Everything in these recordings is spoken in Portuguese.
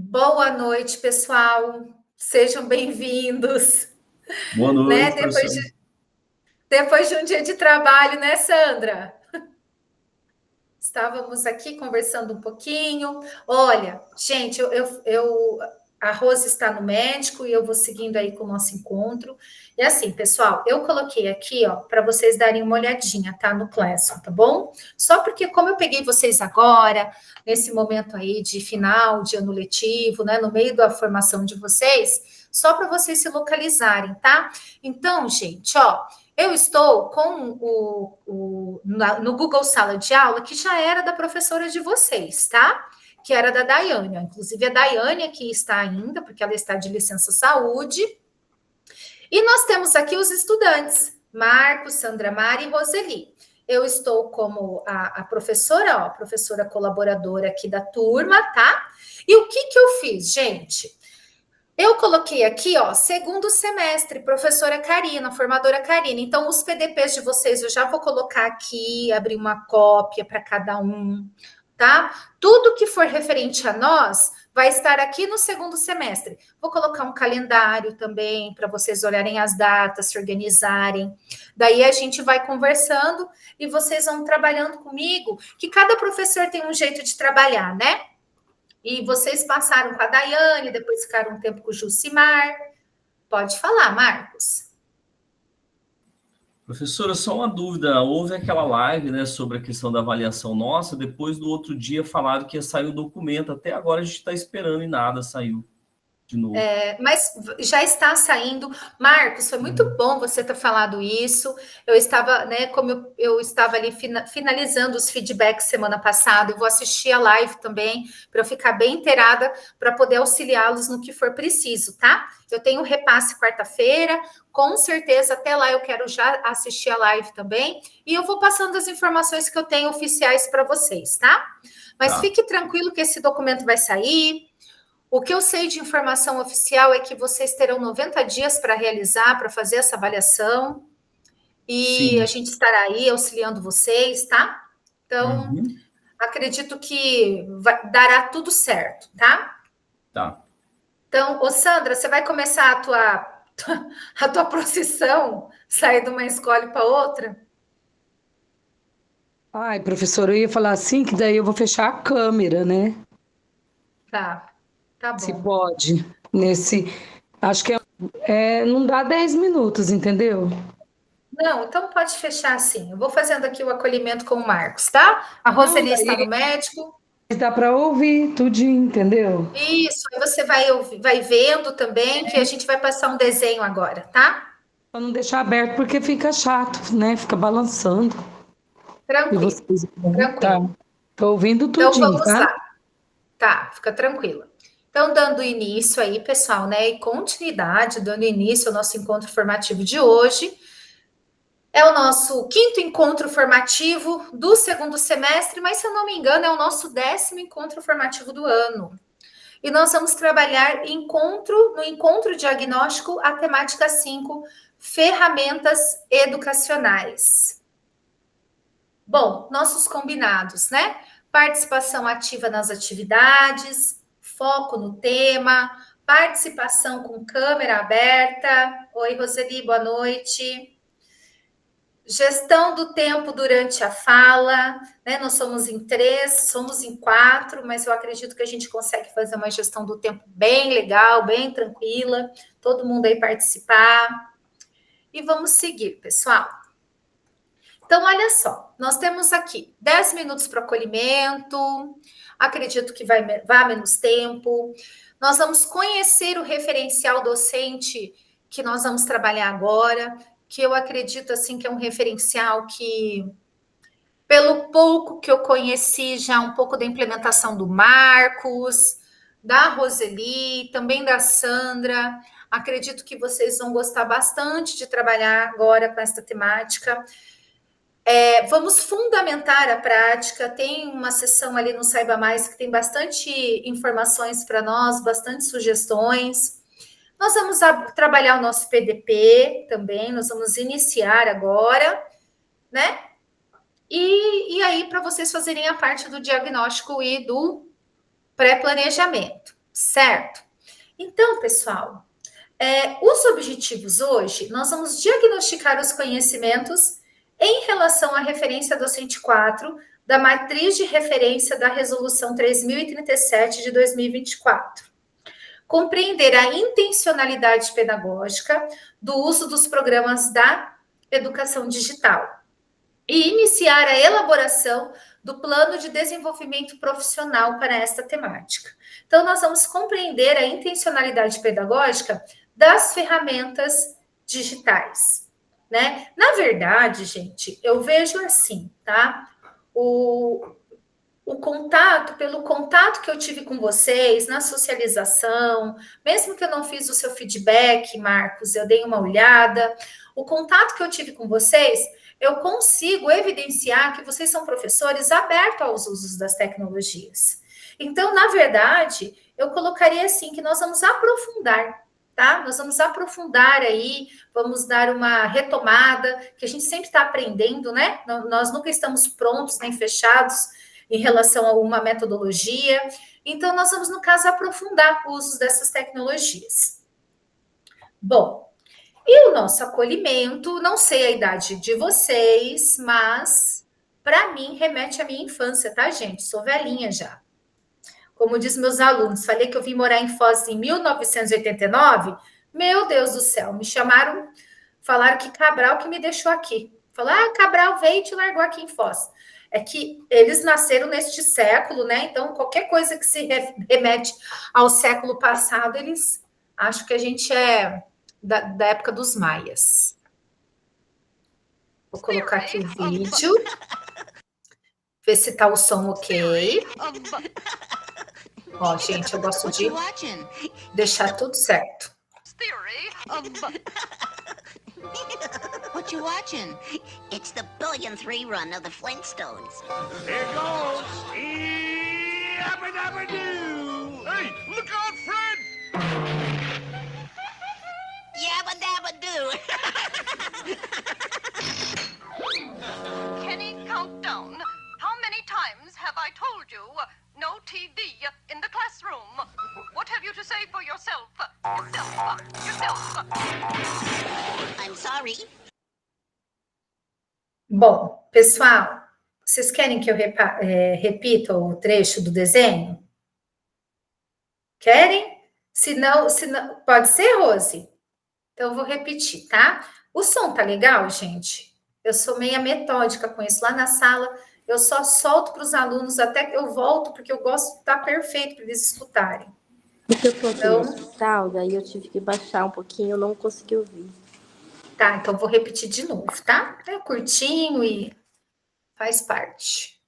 Boa noite, pessoal. Sejam bem-vindos. Boa Né? noite, Depois professor. de, depois de um dia de trabalho, né, Sandra? Estávamos aqui conversando um pouquinho. Olha, gente, a Rose está no médico e eu vou seguindo aí com o nosso encontro. E assim, pessoal, eu coloquei aqui, ó, para vocês darem uma olhadinha, tá? No Classroom, tá bom? Só porque, como eu peguei vocês agora, nesse momento aí de final de ano letivo, né? No meio da formação de vocês, só para vocês se localizarem, tá? Então, gente, ó. Eu estou com no Google Sala de Aula, que já era da professora de vocês, tá? Que era da Daiane. Inclusive, a Daiane aqui está ainda, porque ela está de licença saúde. E nós temos aqui os estudantes: Marcos, Sandra Mari e Roseli. Eu estou como a professora, ó, professora colaboradora aqui da turma, tá? E o que eu fiz, gente? Eu coloquei aqui, ó, segundo semestre, professora Karina, formadora Karina. Então, os PDPs de vocês eu já vou colocar aqui, abrir uma cópia para cada um, tá? Tudo que for referente a nós vai estar aqui no segundo semestre. Vou colocar um calendário também para vocês olharem as datas, se organizarem. Daí a gente vai conversando e vocês vão trabalhando comigo, que cada professor tem um jeito de trabalhar, né? E vocês passaram com a Daiane, depois ficaram um tempo com o Jucimar. Pode falar, Marcos. Professora, só uma dúvida. Houve aquela live, né, sobre a questão da avaliação nossa. Depois, do outro dia, falaram que ia sair o documento. Até agora a gente está esperando e nada saiu de novo. Mas já está saindo. Marcos, foi muito bom você ter falado isso. Eu estava, né, como eu estava ali finalizando os feedbacks semana passada, eu vou assistir a live também, para eu ficar bem inteirada, para poder auxiliá-los no que for preciso, tá? Eu tenho repasse quarta-feira, com certeza até lá eu quero já assistir a live também, e eu vou passando as informações que eu tenho oficiais para vocês, tá? Mas Tá, fique tranquilo que esse documento vai sair. O que eu sei de informação oficial é que vocês terão 90 dias para realizar, para fazer essa avaliação, e a sim. gente estará aí auxiliando vocês, tá? Então, Uhum. acredito que dará tudo certo, tá? Tá. Então, ô Sandra, você vai começar a tua procissão, sair de uma escola para outra? Ai, professor, eu ia falar assim, que daí eu vou fechar a câmera, né? Tá, tá Se bom. pode. Nesse. Acho que não dá 10 minutos, entendeu? Não, então pode fechar assim. Eu vou fazendo aqui o acolhimento com o Marcos, tá? A Não, Roseli está no daí médico. dá para ouvir tudinho, entendeu? Isso, aí você vai vendo também que a gente vai passar um desenho agora, tá? Pra não deixar aberto porque fica chato, né? Fica balançando. E Tranquilo, vocês, tá? tranquilo. Tô ouvindo Então tudinho, vamos tá? lá, tá? Fica tranquila. Então, dando início aí, pessoal, né? E continuidade, dando início ao nosso encontro formativo de hoje. É o nosso quinto encontro formativo do segundo semestre, mas se eu não me engano, é o nosso 10º encontro formativo do ano. E nós vamos trabalhar no encontro diagnóstico, a temática 5, ferramentas educacionais. Bom, nossos combinados, né? Participação ativa nas atividades, foco no tema, participação com câmera aberta. Oi, Roseli, boa noite. Gestão do tempo durante a fala, né? Nós somos em 3, somos em 4, mas eu acredito que a gente consegue fazer uma gestão do tempo bem legal, bem tranquila, todo mundo aí participar. E vamos seguir, pessoal. Então, olha só, nós temos aqui 10 minutos para acolhimento, acredito que vá menos tempo. Nós vamos conhecer o referencial docente que nós vamos trabalhar agora, que eu acredito assim que é um referencial que, pelo pouco que eu conheci, já um pouco da implementação do Marcos, da Roseli, também da Sandra, acredito que vocês vão gostar bastante de trabalhar agora com esta temática. Vamos fundamentar a prática. Tem uma sessão ali no Saiba Mais que tem bastante informações para nós, bastante sugestões. Nós vamos trabalhar o nosso PDP também, nós vamos iniciar agora, né? Aí, para vocês fazerem a parte do diagnóstico e do pré-planejamento, certo? Então, pessoal, os objetivos hoje, nós vamos diagnosticar os conhecimentos em relação à referência docente 4 da matriz de referência da Resolução 3037 de 2024. Compreender a intencionalidade pedagógica do uso dos programas da educação digital e iniciar a elaboração do plano de desenvolvimento profissional para esta temática. Então, nós vamos compreender a intencionalidade pedagógica das ferramentas digitais, né? Na verdade, gente, eu vejo assim, tá? Pelo contato que eu tive com vocês, na socialização, mesmo que eu não fiz o seu feedback, Marcos, eu dei uma olhada, o contato que eu tive com vocês, eu consigo evidenciar que vocês são professores abertos aos usos das tecnologias. Então, na verdade, eu colocaria assim, que nós vamos aprofundar, tá? Nós vamos aprofundar aí, vamos dar uma retomada, que a gente sempre está aprendendo, né? Nós nunca estamos prontos nem fechados em relação a uma metodologia. Então, nós vamos, no caso, aprofundar o uso dessas tecnologias. Bom, e o nosso acolhimento, não sei a idade de vocês, mas, para mim, remete à minha infância, tá, gente? Sou velhinha já. Como diz meus alunos, falei que eu vim morar em Foz em 1989. Meu Deus do céu, me chamaram, falaram que Cabral que me deixou aqui. Falaram, Cabral veio e te largou aqui em Foz. É que eles nasceram neste século, né? Então, qualquer coisa que se remete ao século passado, eles acham que a gente é da época dos maias. Vou colocar aqui o vídeo. Ver se tá o som ok. Ó, gente, eu gosto de deixar tudo certo. What you watching? It's the billionth rerun of the Flintstones. Here goes! Yabba-dabba-doo! Hey, look out, Fred! Yabba-dabba-doo! Kenny, count down. How many times have I told you no TV in the classroom? What have you to say for yourself? Yourself. I'm sorry. Bom, pessoal, vocês querem que eu repita o trecho do desenho? Querem? Se não, pode ser, Rose? Então, eu vou repetir, tá? O som tá legal, gente? Eu sou meia metódica com isso. Lá na sala, eu só solto para os alunos até que eu volto, porque eu gosto de estar perfeito para eles escutarem. Porque eu tô aqui no hospital, daí eu tive que baixar um pouquinho, eu não consegui ouvir. Tá, então eu vou repetir de novo, tá? É curtinho e faz parte.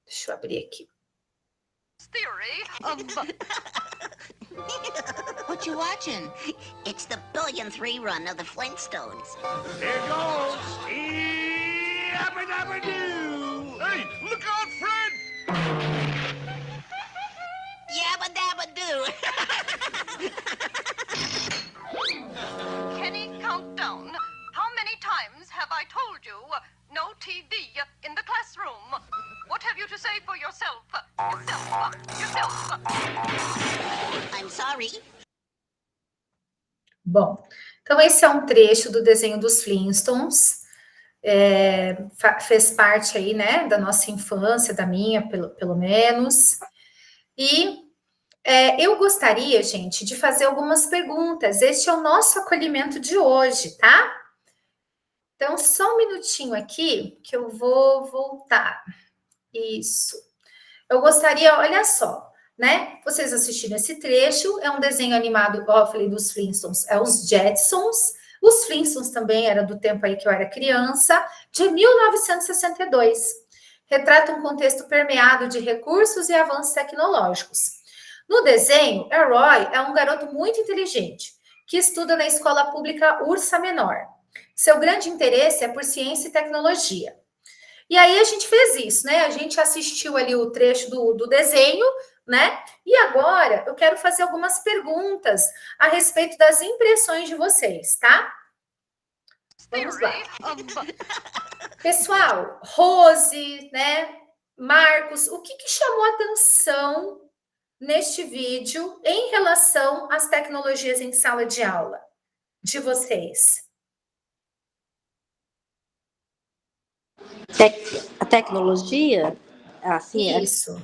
Deixa eu abrir aqui. What you watching? It's the billionth rerun of the Flintstones. Here goes! Yabba-dabba-doo! Hey, look out, Fred! Yabba-dabba-doo! Kenny, count down. How many times have I told you no TV in the classroom? What have you to say for yourself? Yourself. I'm sorry. Bom, então esse é um trecho do desenho dos Flintstones. Fez parte aí, né, da nossa infância, da minha, pelo menos. E eu gostaria, gente, de fazer algumas perguntas. Este é o nosso acolhimento de hoje, tá? Então, só um minutinho aqui, que eu vou voltar. Isso. Eu gostaria, olha só, né? Vocês assistiram esse trecho, é um desenho animado, igual eu falei dos Flintstones, é os Jetsons. Os Flintstones também era do tempo aí que eu era criança, de 1962. Retrata um contexto permeado de recursos e avanços tecnológicos. No desenho, Roy é um garoto muito inteligente, que estuda na escola pública Ursa Menor. Seu grande interesse é por ciência e tecnologia. E aí a gente fez isso, né? A gente assistiu ali o trecho do desenho, né? E agora eu quero fazer algumas perguntas a respeito das impressões de vocês, tá? Vamos lá. Pessoal, Rose, né? Marcos, o que chamou a atenção neste vídeo em relação às tecnologias em sala de aula de vocês? A tecnologia, assim, Isso.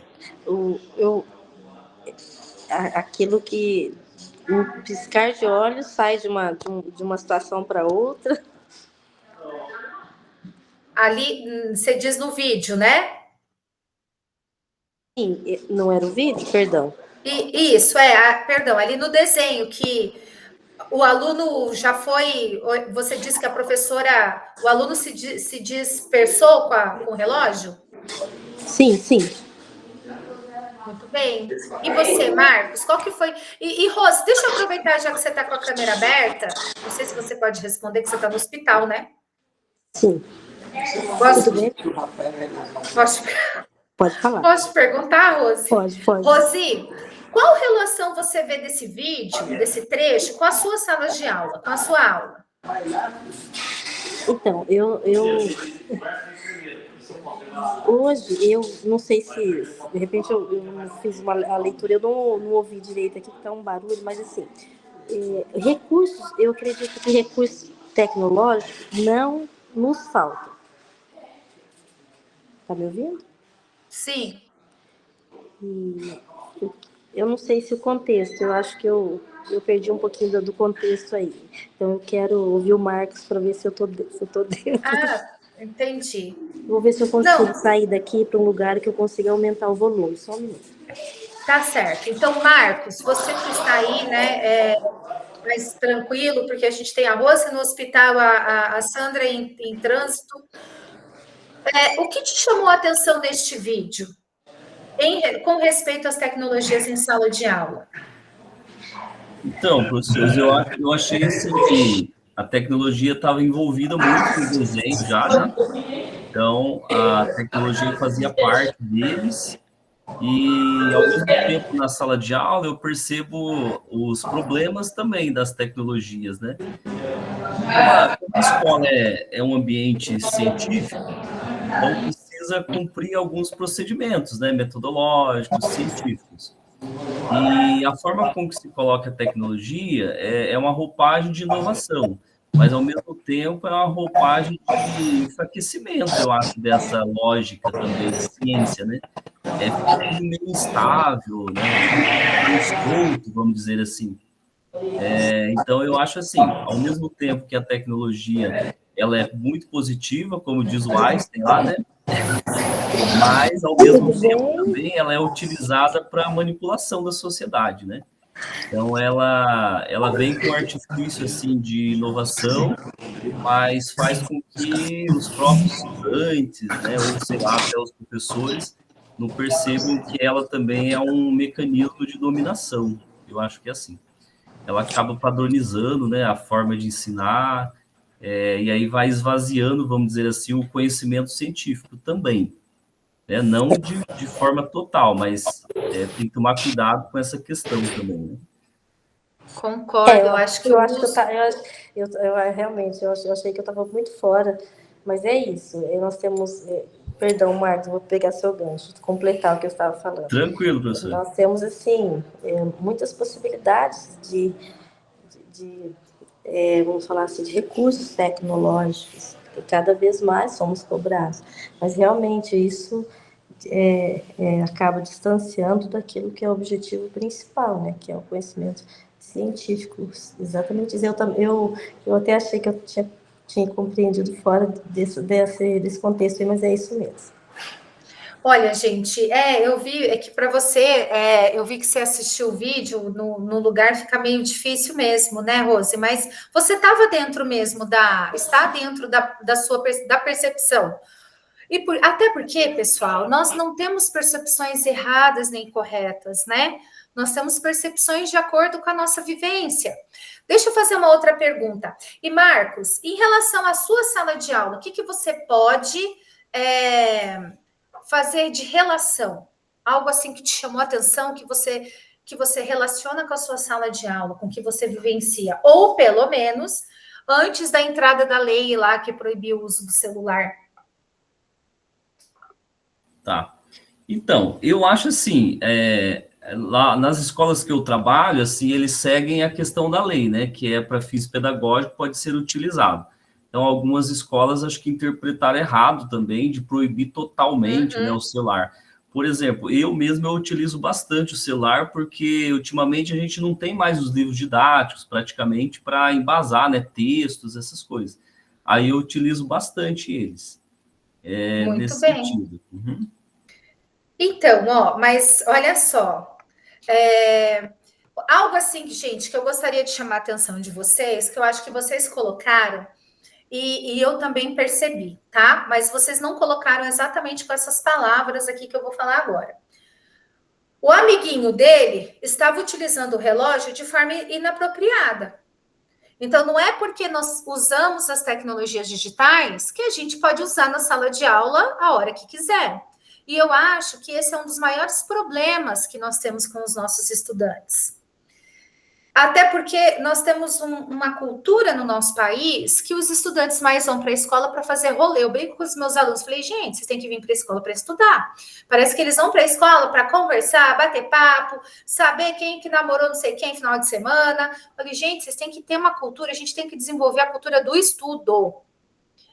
Aquilo que um piscar de olhos sai de uma situação para outra. Ali, você diz no vídeo, né? Sim, não era o vídeo? Perdão. Isso, perdão, ali no desenho que o aluno já foi, você disse que a professora, o aluno se dispersou com o relógio? Sim, sim. Muito bem. E você, Marcos, qual que foi? E Rose, deixa eu aproveitar, já que você está com a câmera aberta, não sei se você pode responder, que você está no hospital, né? Sim. Posso, Tudo bem? posso, Pode falar. posso perguntar, Rose? Pode. Rosi, qual relação você vê desse vídeo, desse trecho, com a sua sala de aula, com a sua aula? Então, hoje, eu não sei se, de repente, eu fiz a leitura, eu não ouvi direito aqui, porque tá um barulho, mas assim, recursos, eu acredito que recursos tecnológicos não nos faltam. Tá me ouvindo? Sim. E eu não sei se o contexto, eu acho que eu perdi um pouquinho do contexto aí. Então, eu quero ouvir o Marcos para ver se eu tô dentro. Ah, entendi. Vou ver se eu consigo sair daqui para um lugar que eu consiga aumentar o volume. Só um minuto. Tá certo. Então, Marcos, você que está aí, né, mais tranquilo, porque a gente tem a Rose no hospital, a Sandra em trânsito. O que te chamou a atenção neste vídeo, com respeito às tecnologias em sala de aula? Então, professores, eu achei assim que a tecnologia estava envolvida muito no desenho já, né? Então, a tecnologia fazia parte deles e, ao mesmo tempo, na sala de aula, eu percebo os problemas também das tecnologias, né? Como a escola é um ambiente científico, então precisa cumprir alguns procedimentos, né? Metodológicos, científicos. E a forma como que se coloca a tecnologia é uma roupagem de inovação, mas, ao mesmo tempo, é uma roupagem de enfraquecimento, eu acho, dessa lógica também de ciência, né? Fica tudo meio instável, né? Meio solto, vamos dizer assim. Então, eu acho assim, ao mesmo tempo que a tecnologia ela é muito positiva, como diz o Einstein lá, né? Mas, ao mesmo tempo, também ela é utilizada para manipulação da sociedade, né? Então, ela vem com um artifício, assim, de inovação, mas faz com que os próprios estudantes, né, ou, sei lá, até os professores, não percebam que ela também é um mecanismo de dominação. Eu acho que é assim. Ela acaba padronizando, né, a forma de ensinar, e aí vai esvaziando, vamos dizer assim, o conhecimento científico também. Não de forma total, mas tem que tomar cuidado com essa questão também, né? Concordo, eu acho que eu realmente, eu achei que eu estava muito fora, mas é isso. Nós temos, perdão, Marcos, vou pegar seu gancho, completar o que eu estava falando. Tranquilo, professor. Nós temos, assim, muitas possibilidades vamos falar assim, de recursos tecnológicos, que cada vez mais somos cobrados. Mas, realmente, isso acaba distanciando daquilo que é o objetivo principal, né? Que é o conhecimento científico. Exatamente isso. Eu até achei que eu tinha compreendido fora desse contexto aí, mas é isso mesmo. Olha, gente, eu vi que para você, eu vi que você assistiu o vídeo no lugar, fica meio difícil mesmo, né, Rose? Mas você estava dentro mesmo está dentro da sua percepção. Até porque, pessoal, nós não temos percepções erradas nem corretas, né? Nós temos percepções de acordo com a nossa vivência. Deixa eu fazer uma outra pergunta. E, Marcos, em relação à sua sala de aula, o que você pode fazer de relação? Algo assim que te chamou a atenção, que você relaciona com a sua sala de aula, com o que você vivencia, ou pelo menos antes da entrada da lei lá que proibiu o uso do celular. Tá. Então, eu acho assim, lá nas escolas que eu trabalho, assim, eles seguem a questão da lei, né, que é para fins pedagógicos, pode ser utilizado. Então, algumas escolas acho que interpretaram errado também, de proibir totalmente, né, o celular. Por exemplo, eu mesmo eu utilizo bastante o celular, porque ultimamente a gente não tem mais os livros didáticos, praticamente, para embasar, né, textos, essas coisas. Aí eu utilizo bastante eles, Muito nesse bem. sentido. Uhum. Então, ó, mas olha só, algo assim, gente, que eu gostaria de chamar a atenção de vocês, que eu acho que vocês colocaram, e eu também percebi, tá? Mas vocês não colocaram exatamente com essas palavras aqui que eu vou falar agora. O amiguinho dele estava utilizando o relógio de forma inapropriada. Então, não é porque nós usamos as tecnologias digitais que a gente pode usar na sala de aula a hora que quiser. E eu acho que esse é um dos maiores problemas que nós temos com os nossos estudantes. Até porque nós temos uma cultura no nosso país que os estudantes mais vão para a escola para fazer rolê. Eu brinco com os meus alunos, falei, gente, vocês têm que vir para a escola para estudar. Parece que eles vão para a escola para conversar, bater papo, saber quem que namorou não sei quem final de semana. Eu falei, gente, vocês têm que ter uma cultura, a gente tem que desenvolver a cultura do estudo.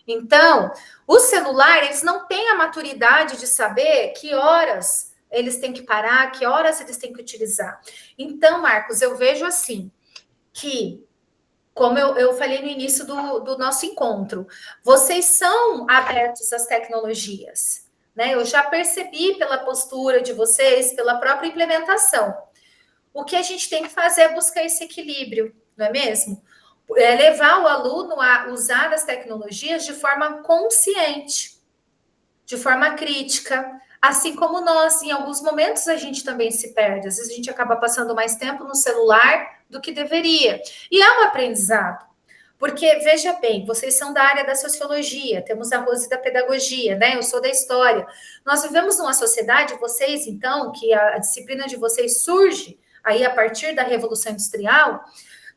Então, o celular, eles não têm a maturidade de saber que horas eles têm que parar, que horas eles têm que utilizar. Então, Marcos, eu vejo assim, que, como eu falei no início do nosso encontro, vocês são abertos às tecnologias, né? Eu já percebi pela postura de vocês, pela própria implementação. O que a gente tem que fazer é buscar esse equilíbrio, não é mesmo? É levar o aluno a usar as tecnologias de forma consciente, de forma crítica, assim como nós, em alguns momentos a gente também se perde, às vezes a gente acaba passando mais tempo no celular do que deveria. E é um aprendizado, porque, veja bem, vocês são da área da sociologia, temos a Rose da pedagogia, né? Eu sou da história. Nós vivemos numa sociedade, vocês, então, que a disciplina de vocês surge aí a partir da Revolução Industrial,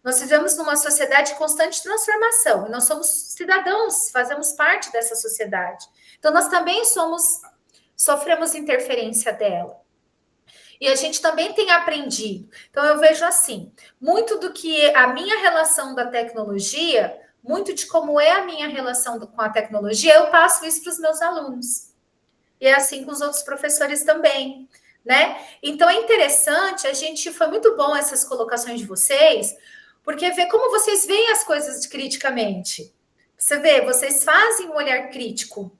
nós vivemos numa sociedade de constante transformação, e nós somos cidadãos, fazemos parte dessa sociedade. Então, nós também sofremos interferência dela. E a gente também tem aprendido. Então, eu vejo assim, muito do que a minha relação da tecnologia, muito de como é a minha relação com a tecnologia, eu passo isso para os meus alunos. E é assim com os outros professores também, né? Então, é interessante, foi muito bom essas colocações de vocês, porque vê como vocês veem as coisas criticamente. Você vê, vocês fazem um olhar crítico,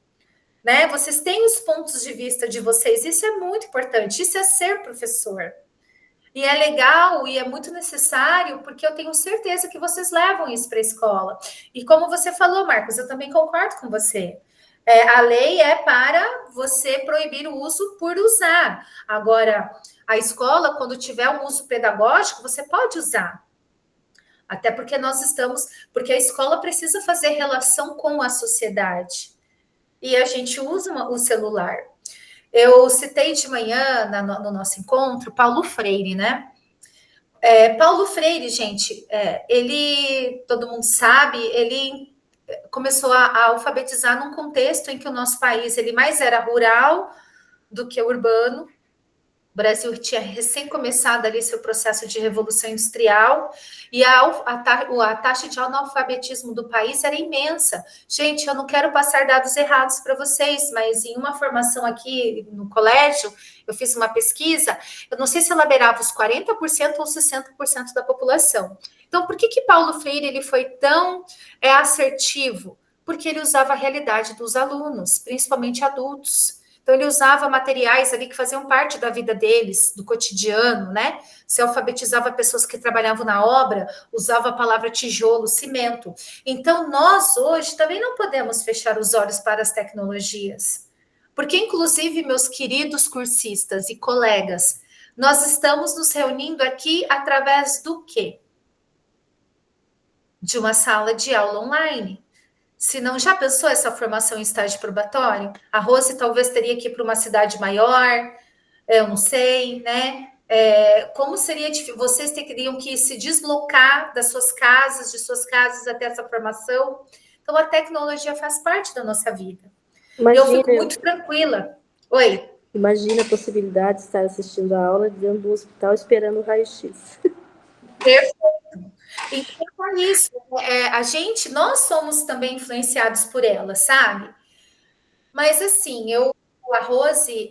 né? Vocês têm os pontos de vista de vocês, isso é muito importante, isso é ser professor. E é legal e é muito necessário, porque eu tenho certeza que vocês levam isso para a escola. E como você falou, Marcos, eu também concordo com você. A lei é para você proibir o uso por usar. Agora, a escola, quando tiver um uso pedagógico, você pode usar. Até porque porque a escola precisa fazer relação com a sociedade. E a gente usa o celular. Eu citei de manhã, no nosso encontro, Paulo Freire, né? Paulo Freire, gente, todo mundo sabe, ele começou a alfabetizar num contexto em que o nosso país ele mais era rural do que urbano. O Brasil tinha recém começado ali seu processo de revolução industrial e a taxa de analfabetismo do país era imensa. Gente, eu não quero passar dados errados para vocês, mas em uma formação aqui no colégio, eu fiz uma pesquisa, eu não sei se ela beirava os 40% ou 60% da população. Então, por que Paulo Freire ele foi tão assertivo? Porque ele usava a realidade dos alunos, principalmente adultos. Então, ele usava materiais ali que faziam parte da vida deles, do cotidiano, né? Se alfabetizava pessoas que trabalhavam na obra, usava a palavra tijolo, cimento. Então, nós hoje também não podemos fechar os olhos para as tecnologias. Porque, inclusive, meus queridos cursistas e colegas, nós estamos nos reunindo aqui através do quê? De uma sala de aula online. Se não, já pensou essa formação em estágio probatório? A Rose talvez teria que ir para uma cidade maior, eu não sei, né? Como seria difícil? Vocês teriam que se deslocar de suas casas até essa formação. Então, a tecnologia faz parte da nossa vida. Imagina, eu fico muito tranquila. Oi. Imagina a possibilidade de estar assistindo a aula dentro do hospital esperando o raio-x. Perfeito. Então, é isso. Nós somos também influenciados por ela, sabe? Mas, assim, a Rose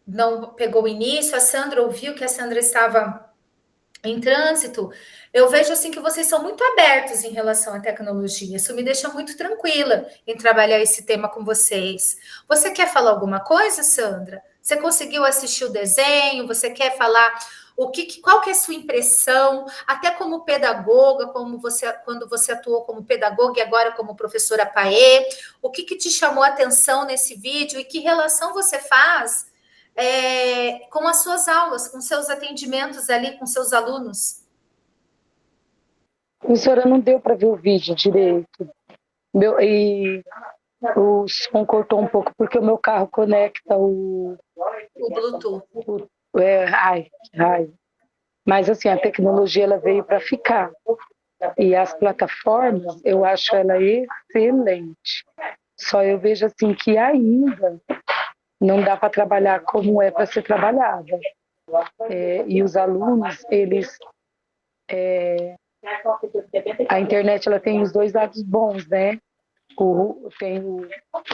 não pegou o início, a Sandra ouviu que a Sandra estava em trânsito. Eu vejo, assim, que vocês são muito abertos em relação à tecnologia. Isso me deixa muito tranquila em trabalhar esse tema com vocês. Você quer falar alguma coisa, Sandra? Você conseguiu assistir o desenho? Você quer falar qual que é a sua impressão, até como pedagoga, quando você atuou como pedagoga e agora como professora PAE, o que te chamou a atenção nesse vídeo e que relação você faz com as suas aulas, com seus atendimentos ali com seus alunos? Professora, não deu para ver o vídeo direito. E o som cortou um pouco, porque o meu carro conecta o Bluetooth. Mas, assim, a tecnologia ela veio para ficar. E as plataformas, eu acho ela excelente. Só eu vejo, assim, que ainda não dá para trabalhar como é para ser trabalhada. E os alunos, a internet ela tem os dois lados bons, né? Tem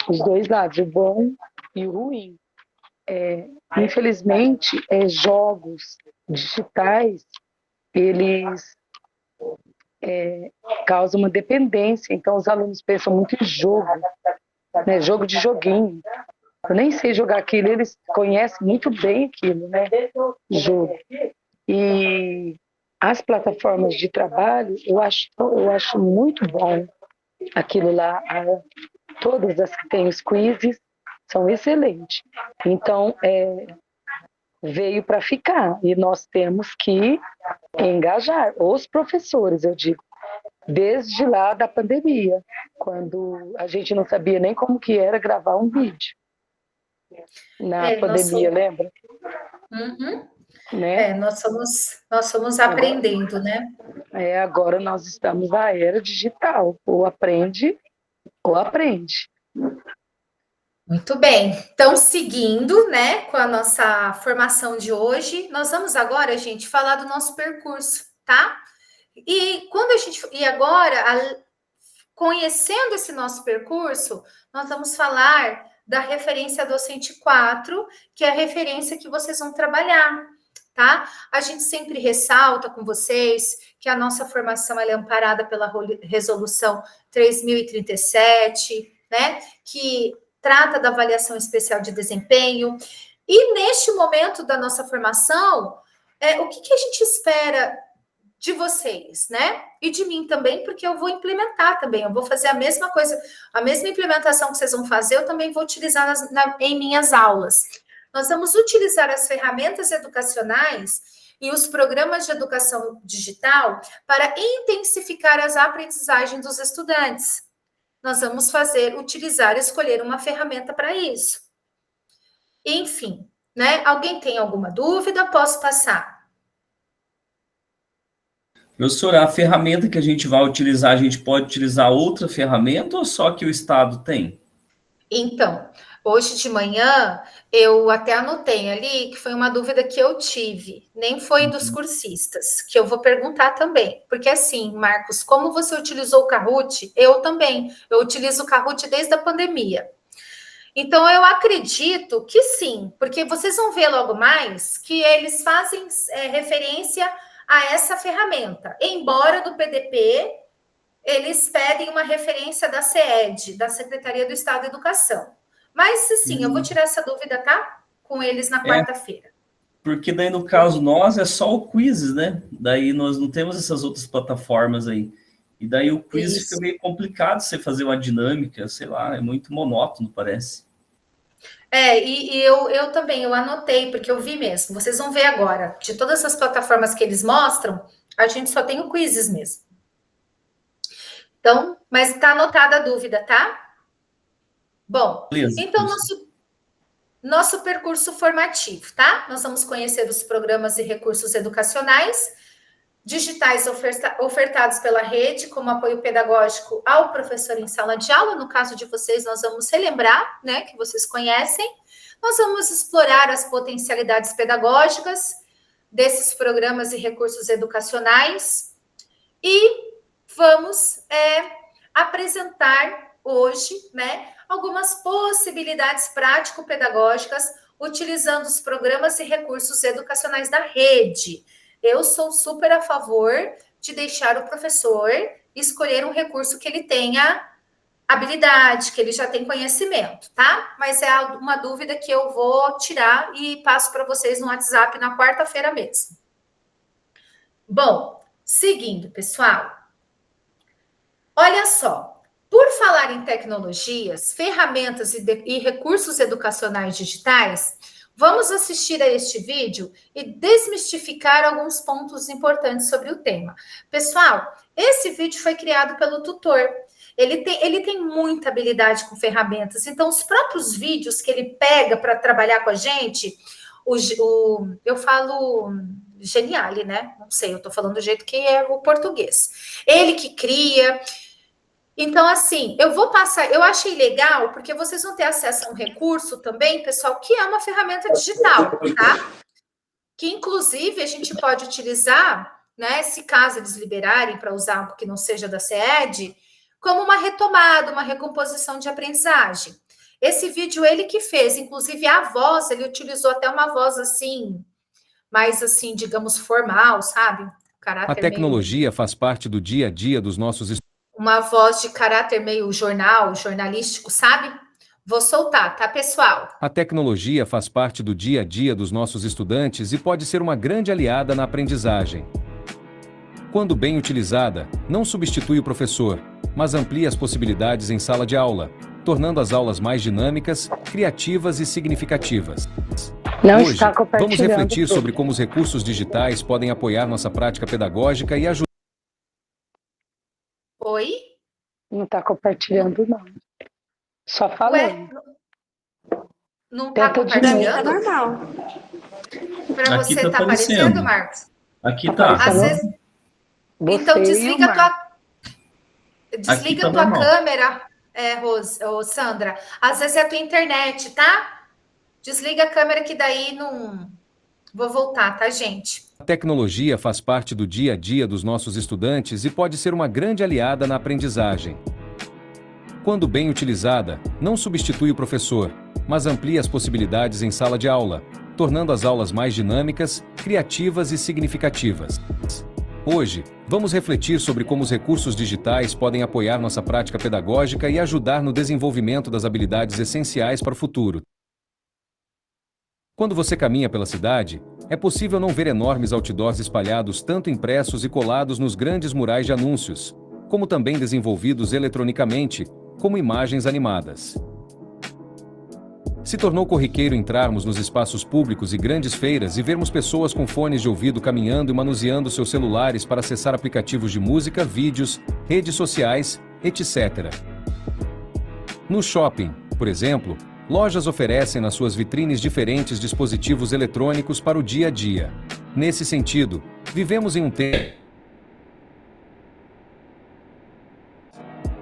os dois lados, o bom e o ruim. Infelizmente, jogos digitais, eles causam uma dependência. Então, os alunos pensam muito em jogo, né? Jogo de joguinho. Eu nem sei jogar aquilo, eles conhecem muito bem aquilo, né? Jogo. E as plataformas de trabalho, eu acho muito bom aquilo lá. Todas as que têm os quizzes são excelentes. Então, veio para ficar. E nós temos que engajar os professores, eu digo, desde lá da pandemia, quando a gente não sabia nem como que era gravar um vídeo. Na pandemia, lembra? Uhum. Né? Nós somos aprendendo, né? Agora nós estamos na era digital. Ou aprende, ou aprende. Muito bem. Então, seguindo, né, com a nossa formação de hoje, nós vamos agora, gente, falar do nosso percurso, tá? E agora, conhecendo esse nosso percurso, nós vamos falar da referência docente 4, que é a referência que vocês vão trabalhar, tá? A gente sempre ressalta com vocês que a nossa formação é amparada pela resolução 3037, né? Que trata da avaliação especial de desempenho. E neste momento da nossa formação, o que a gente espera de vocês, né? E de mim também, porque eu vou implementar também, eu vou fazer a mesma coisa, a mesma implementação que vocês vão fazer, eu também vou utilizar em minhas aulas. Nós vamos utilizar as ferramentas educacionais e os programas de educação digital para intensificar as aprendizagens dos estudantes. Nós vamos escolher uma ferramenta para isso. Enfim, né? Alguém tem alguma dúvida? Posso passar? Professora, a ferramenta que a gente vai utilizar, a gente pode utilizar outra ferramenta ou só que o Estado tem? Então, hoje de manhã, eu até anotei ali que foi uma dúvida que eu tive, nem foi dos cursistas, que eu vou perguntar também. Porque assim, Marcos, como você utilizou o Kahoot? Eu também, eu utilizo o Kahoot desde a pandemia. Então, eu acredito que sim, porque vocês vão ver logo mais que eles fazem referência a essa ferramenta. Embora do PDP, eles pedem uma referência da CED, da Secretaria do Estado de Educação. Mas, assim, eu vou tirar essa dúvida, tá? Com eles na quarta-feira. Porque daí, no caso, nós é só o Quizzes, né? Daí nós não temos essas outras plataformas aí. E daí o quiz fica meio complicado você fazer uma dinâmica, sei lá, é muito monótono, parece. E eu também, eu anotei, porque eu vi mesmo. Vocês vão ver agora, de todas essas plataformas que eles mostram, a gente só tem o Quizzes mesmo. Então, mas está anotada a dúvida, tá? Bom, Beleza, então nosso percurso formativo, tá? Nós vamos conhecer os programas e recursos educacionais. digitais ofertados pela rede como apoio pedagógico ao professor em sala de aula. No caso de vocês, nós vamos relembrar, né, que vocês conhecem. Nós vamos explorar as potencialidades pedagógicas desses programas e recursos educacionais e vamos apresentar hoje, né, algumas possibilidades prático-pedagógicas utilizando os programas e recursos educacionais da rede. Eu sou super a favor de deixar o professor escolher um recurso que ele tenha habilidade, que ele já tem conhecimento, tá? Mas é uma dúvida que eu vou tirar e passo para vocês no WhatsApp na quarta-feira mesmo. Bom, seguindo, pessoal. Olha só, por falar em tecnologias, ferramentas e recursos educacionais digitais, vamos assistir a este vídeo e desmistificar alguns pontos importantes sobre o tema. Pessoal, esse vídeo foi criado pelo tutor. Ele tem muita habilidade com ferramentas, então os próprios vídeos que ele pega para trabalhar com a gente, eu falo Geniali, né? Não sei, eu estou falando do jeito que é o português. Ele que cria. Então, assim, eu vou passar, eu achei legal, porque vocês vão ter acesso a um recurso também, pessoal, que é uma ferramenta digital, tá? Que, inclusive, a gente pode utilizar, né, se caso eles liberarem para usar algo que não seja da CED, como uma retomada, uma recomposição de aprendizagem. Esse vídeo ele que fez, inclusive a voz, ele utilizou até uma voz assim, mais assim, digamos, formal, sabe? A tecnologia faz parte do dia a dia dos nossos estudantes. Uma voz de caráter meio jornalístico, sabe? Vou soltar, tá, pessoal? A tecnologia faz parte do dia a dia dos nossos estudantes e pode ser uma grande aliada na aprendizagem. Quando bem utilizada, não substitui o professor, mas amplia as possibilidades em sala de aula, tornando as aulas mais dinâmicas, criativas e significativas. Hoje, vamos refletir sobre como os recursos digitais podem apoiar nossa prática pedagógica e ajudar. Oi? Não está compartilhando, não. Só falando. Não está compartilhando? Tá normal. Para você está aparecendo, Marcos? Aqui tá. Às vezes... Então, desliga a tua câmera, Sandra. Às vezes é a tua internet, tá? Desliga a câmera que daí não... Vou voltar, tá, gente? A tecnologia faz parte do dia a dia dos nossos estudantes e pode ser uma grande aliada na aprendizagem. Quando bem utilizada, não substitui o professor, mas amplia as possibilidades em sala de aula, tornando as aulas mais dinâmicas, criativas e significativas. Hoje, vamos refletir sobre como os recursos digitais podem apoiar nossa prática pedagógica e ajudar no desenvolvimento das habilidades essenciais para o futuro. Quando você caminha pela cidade, é possível não ver enormes outdoors espalhados tanto impressos e colados nos grandes murais de anúncios, como também desenvolvidos eletronicamente, como imagens animadas. Se tornou corriqueiro entrarmos nos espaços públicos e grandes feiras e vermos pessoas com fones de ouvido caminhando e manuseando seus celulares para acessar aplicativos de música, vídeos, redes sociais, etc. No shopping, por exemplo, lojas oferecem nas suas vitrines diferentes dispositivos eletrônicos para o dia a dia. Nesse sentido, vivemos em um tempo.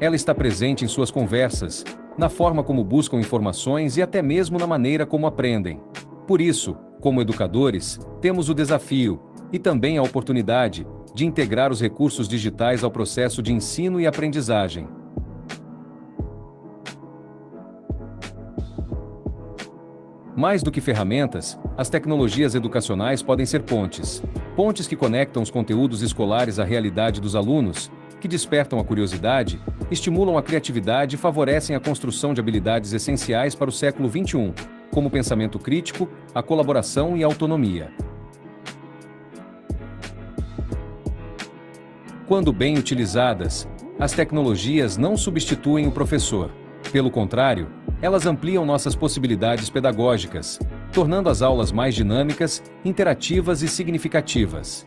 Ela está presente em suas conversas, na forma como buscam informações e até mesmo na maneira como aprendem. Por isso, como educadores, temos o desafio, e também a oportunidade, de integrar os recursos digitais ao processo de ensino e aprendizagem. Mais do que ferramentas, as tecnologias educacionais podem ser pontes. Pontes que conectam os conteúdos escolares à realidade dos alunos, que despertam a curiosidade, estimulam a criatividade e favorecem a construção de habilidades essenciais para o século XXI, como o pensamento crítico, a colaboração e a autonomia. Quando bem utilizadas, as tecnologias não substituem o professor. Pelo contrário, elas ampliam nossas possibilidades pedagógicas, tornando as aulas mais dinâmicas, interativas e significativas.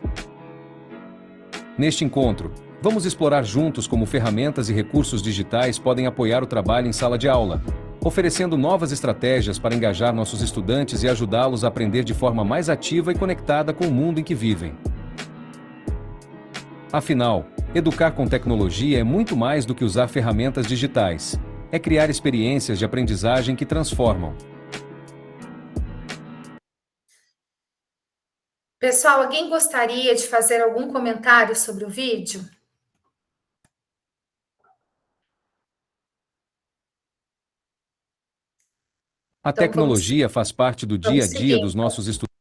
Neste encontro, vamos explorar juntos como ferramentas e recursos digitais podem apoiar o trabalho em sala de aula, oferecendo novas estratégias para engajar nossos estudantes e ajudá-los a aprender de forma mais ativa e conectada com o mundo em que vivem. Afinal, educar com tecnologia é muito mais do que usar ferramentas digitais. É criar experiências de aprendizagem que transformam. Pessoal, alguém gostaria de fazer algum comentário sobre o vídeo? A Então, tecnologia faz parte do dia a dia dos nossos estudantes.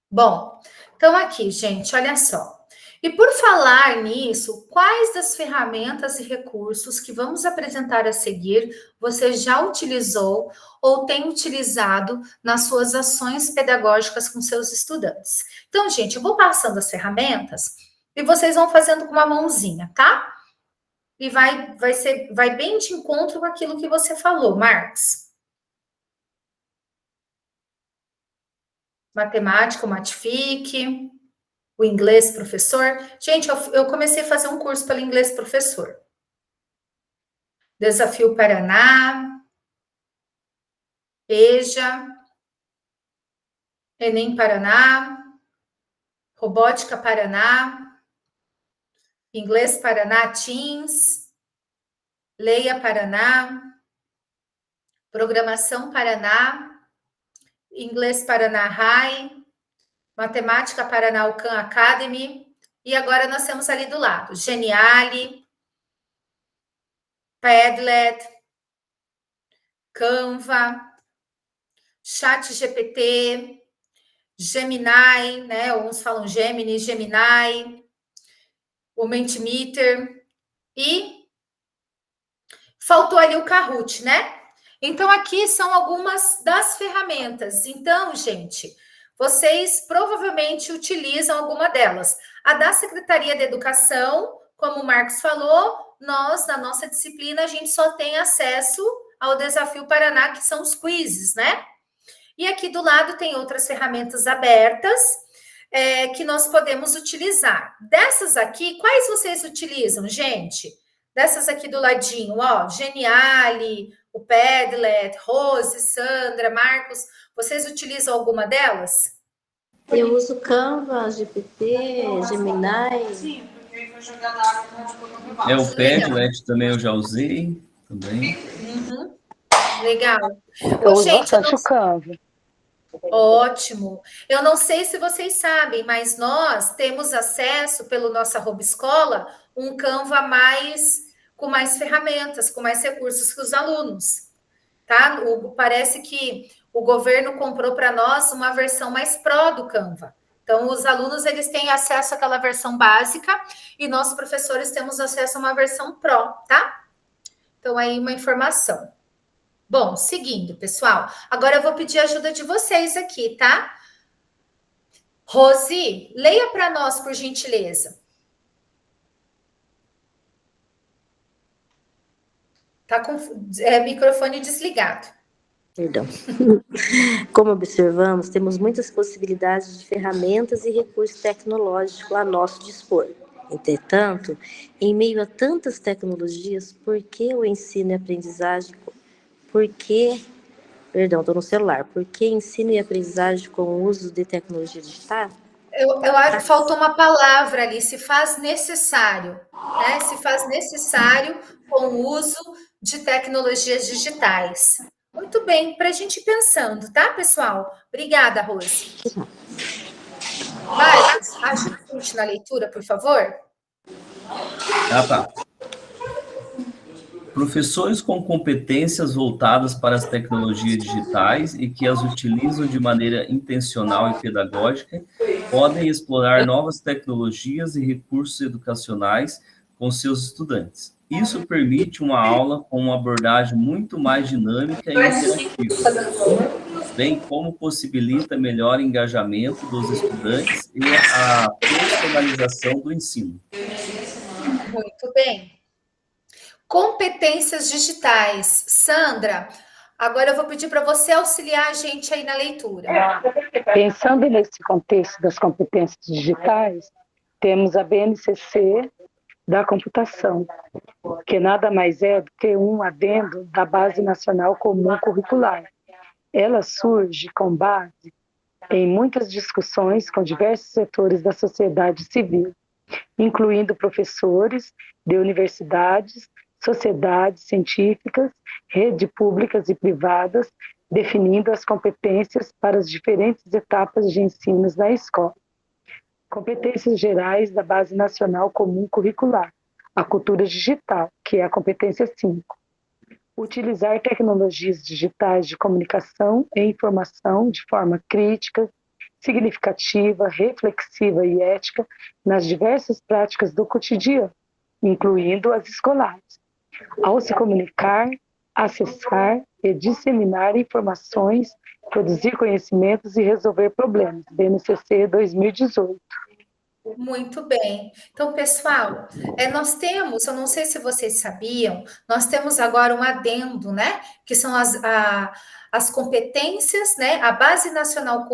Bom, então aqui, gente, olha só. E por falar nisso, quais das ferramentas e recursos que vamos apresentar a seguir você já utilizou ou tem utilizado nas suas ações pedagógicas com seus estudantes? Então, gente, eu vou passando as ferramentas e vocês vão fazendo com uma mãozinha, tá? E vai bem de encontro com aquilo que você falou, Marcos. Matemática, o Matific, o inglês professor. Gente, eu comecei a fazer um curso pelo inglês professor. Desafio Paraná, EJA, Enem Paraná, Robótica Paraná, Inglês Paraná Teams, Leia Paraná, Programação Paraná, Inglês Paraná High, Matemática Paraná Khan Academy, e agora nós temos ali do lado, Geniali, Padlet, Canva, ChatGPT, Gemini, né? Uns falam Gemini, o Mentimeter, e faltou ali o Kahoot, né? Então, aqui são algumas das ferramentas. Então, gente, vocês provavelmente utilizam alguma delas. A da Secretaria de Educação, como o Marcos falou, nós, na nossa disciplina, a gente só tem acesso ao Desafio Paraná, que são os quizzes, né? E aqui do lado tem outras ferramentas abertas que nós podemos utilizar. Dessas aqui, quais vocês utilizam, gente? Dessas aqui do ladinho, ó, Geniali, o Padlet, Rose, Sandra, Marcos, vocês utilizam alguma delas? Eu uso Canva, GPT, Gemini. Sim, porque aí foi jogar na água com um monte de O Padlet também eu já usei. Também. Uhum. Legal. Eu uso bastante o Canva. Ótimo. Eu não sei se vocês sabem, mas nós temos acesso pelo nossa Escola um Canva com mais ferramentas, com mais recursos que os alunos, tá? Parece que o governo comprou para nós uma versão mais pró do Canva. Então, os alunos eles têm acesso àquela versão básica e nós, professores, temos acesso a uma versão pró, tá? Então, aí uma informação. Bom, seguindo, pessoal. Agora eu vou pedir a ajuda de vocês aqui, tá? Rose, leia para nós, por gentileza. Tá com microfone desligado. Perdão. Como observamos, temos muitas possibilidades de ferramentas e recursos tecnológicos a nosso dispor. Entretanto, em meio a tantas tecnologias, por que o ensino e aprendizagem... Por que ensino e aprendizagem com o uso de tecnologia digital? Eu acho que faltou uma palavra ali, se faz necessário, né? Se faz necessário com o uso de tecnologias digitais. Muito bem, para a gente ir pensando, tá, pessoal? Obrigada, Rose. Marcos, ajuda a gente na leitura, por favor. Tá. Professores com competências voltadas para as tecnologias digitais e que as utilizam de maneira intencional e pedagógica podem explorar novas tecnologias e recursos educacionais com seus estudantes. Isso permite uma aula com uma abordagem muito mais dinâmica e interativa, bem como possibilita melhor engajamento dos estudantes e a personalização do ensino. Muito bem. Competências digitais. Sandra, agora eu vou pedir para você auxiliar a gente aí na leitura. Pensando nesse contexto das competências digitais, temos a BNCC da computação, que nada mais é do que um adendo da Base Nacional Comum Curricular. Ela surge com base em muitas discussões com diversos setores da sociedade civil, incluindo professores de universidades, sociedades científicas, redes públicas e privadas, definindo as competências para as diferentes etapas de ensino na escola. Competências gerais da Base Nacional Comum Curricular, a cultura digital, que é a competência 5. Utilizar tecnologias digitais de comunicação e informação de forma crítica, significativa, reflexiva e ética nas diversas práticas do cotidiano, incluindo as escolares, ao se comunicar, acessar e disseminar informações, produzir conhecimentos e resolver problemas. BNCC 2018. Muito bem. Então, pessoal, nós temos, eu não sei se vocês sabiam, nós temos agora um adendo, né? Que são as competências, né? A Base Nacional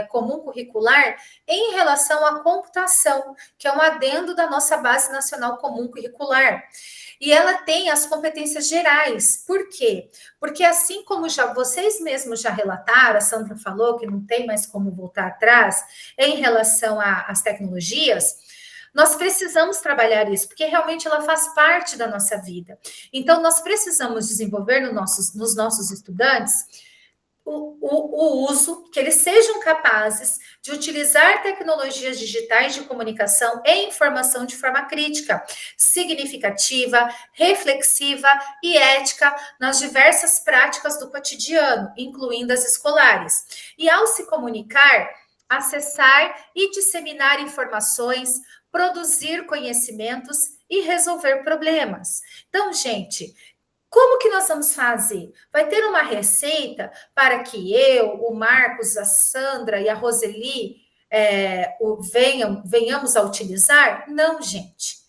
Comum Curricular em relação à computação, que é um adendo da nossa Base Nacional Comum Curricular. E ela tem as competências gerais. Por quê? Porque assim como vocês mesmos já relataram, a Sandra falou que não tem mais como voltar atrás em relação às tecnologias, nós precisamos trabalhar isso, porque realmente ela faz parte da nossa vida. Então, nós precisamos desenvolver nos nossos estudantes o uso, que eles sejam capazes de utilizar tecnologias digitais de comunicação e informação de forma crítica, significativa, reflexiva e ética nas diversas práticas do cotidiano, incluindo as escolares. E ao se comunicar, acessar e disseminar informações, produzir conhecimentos e resolver problemas. Então, gente, como que nós vamos fazer? Vai ter uma receita para que eu, o Marcos, a Sandra e a Roseli venhamos a utilizar? Não, gente.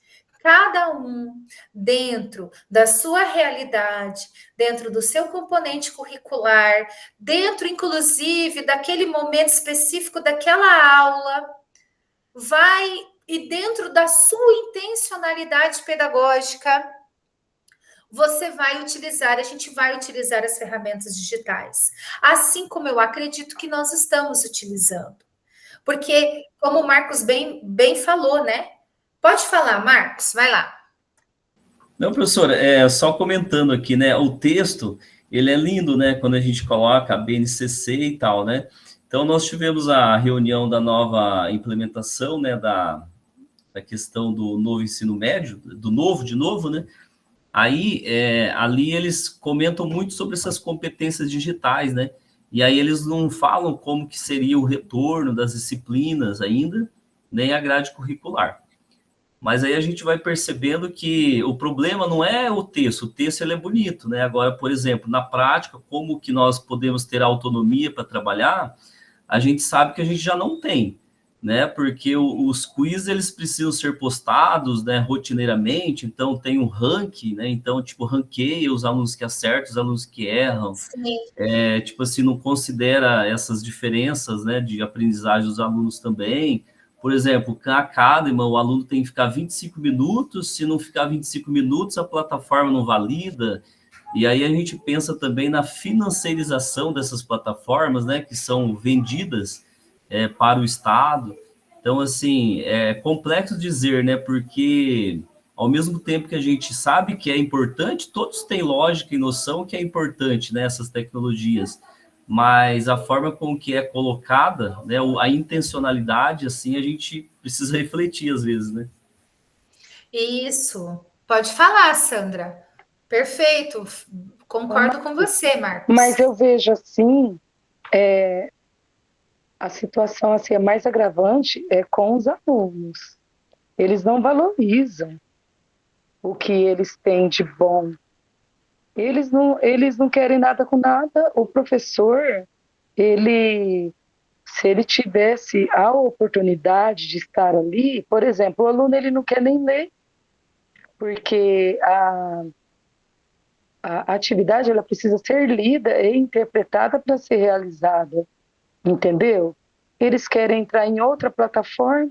Cada um dentro da sua realidade, dentro do seu componente curricular, dentro, inclusive, daquele momento específico daquela aula, e dentro da sua intencionalidade pedagógica, a gente vai utilizar as ferramentas digitais, assim como eu acredito que nós estamos utilizando. Porque, como o Marcos bem falou, né? Pode falar, Marcos, vai lá. Não, professora, só comentando aqui, né? O texto, ele é lindo, né? Quando a gente coloca a BNCC e tal, né? Então, nós tivemos a reunião da nova implementação, né? Da questão do novo ensino médio, do novo, de novo, né? Aí, ali eles comentam muito sobre essas competências digitais, né? E aí eles não falam como que seria o retorno das disciplinas ainda, nem a grade curricular. Mas aí a gente vai percebendo que o problema não é o texto ele é bonito, né? Agora, por exemplo, na prática, como que nós podemos ter autonomia para trabalhar, a gente sabe que a gente já não tem, né? Porque os quiz, eles precisam ser postados, né, rotineiramente, então tem um ranking, né? Então, tipo, ranqueia os alunos que acertam, os alunos que erram. Tipo assim, não considera essas diferenças, né, de aprendizagem dos alunos também. Por exemplo, na Academy, o aluno tem que ficar 25 minutos, se não ficar 25 minutos, a plataforma não valida. E aí a gente pensa também na financiarização dessas plataformas, né, que são vendidas para o Estado. Então, assim, é complexo dizer, né, porque ao mesmo tempo que a gente sabe que é importante, todos têm lógica e noção que é importante, né, essas tecnologias, mas a forma com que é colocada, né, a intencionalidade, assim, a gente precisa refletir às vezes, né? Isso. Pode falar, Sandra. Perfeito. Concordo com você, Marcos. Mas eu vejo assim, a situação assim, mais agravante é com os alunos. Eles não valorizam o que eles têm de bom. Eles não querem nada com nada. O professor, se ele tivesse a oportunidade de estar ali, por exemplo, o aluno ele não quer nem ler, porque a atividade ela precisa ser lida e interpretada para ser realizada, entendeu? Eles querem entrar em outra plataforma.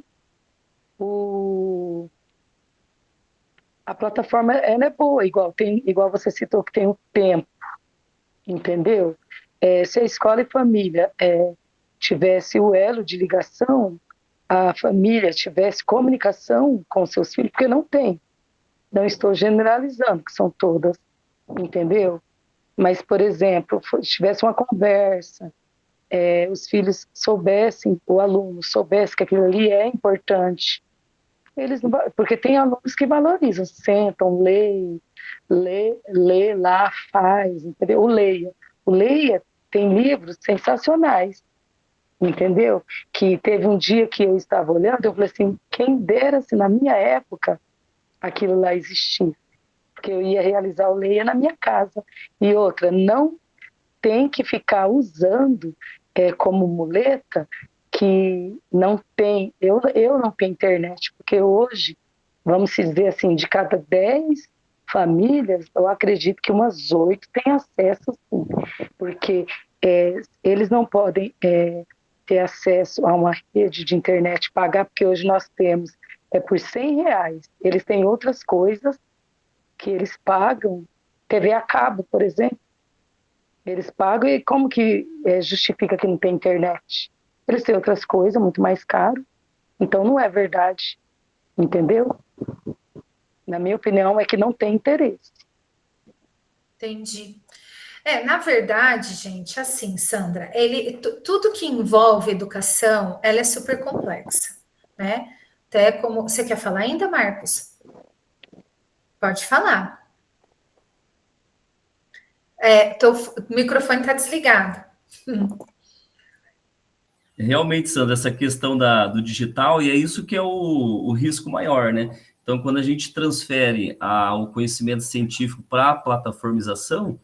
A plataforma ela é boa, igual você citou que tem o tempo, entendeu? Se a escola e família tivesse o elo de ligação, a família tivesse comunicação com seus filhos, porque não tem. Não estou generalizando, que são todas, entendeu? Mas, por exemplo, tivesse uma conversa, os filhos soubessem, o aluno soubesse que aquilo ali é importante. Eles não, porque tem alunos que valorizam, sentam, lê lá, faz, entendeu? O Leia tem livros sensacionais, entendeu? Que teve um dia que eu estava olhando, eu falei assim, quem dera se na minha época aquilo lá existisse, porque eu ia realizar o Leia na minha casa. E outra, não tem que ficar usando como muleta que não tem, eu não tenho internet, porque hoje, vamos dizer assim, de cada 10 famílias, eu acredito que umas 8 têm acesso, sim, porque eles não podem ter acesso a uma rede de internet, pagar, porque hoje nós temos por R$100. Eles têm outras coisas que eles pagam, TV a cabo, por exemplo, eles pagam e como que justifica que não tem internet? Eles têm outras coisas muito mais caro, então não é verdade, entendeu? Na minha opinião é que não tem interesse. Entendi. Na verdade, gente, assim, Sandra, tudo que envolve educação, ela é super complexa, né? Até como... Você quer falar ainda, Marcos? Pode falar. Teu microfone está desligado. Realmente, Sandra, essa questão do digital, e é isso que é o risco maior, né? Então, quando a gente transfere o conhecimento científico para a plataformização,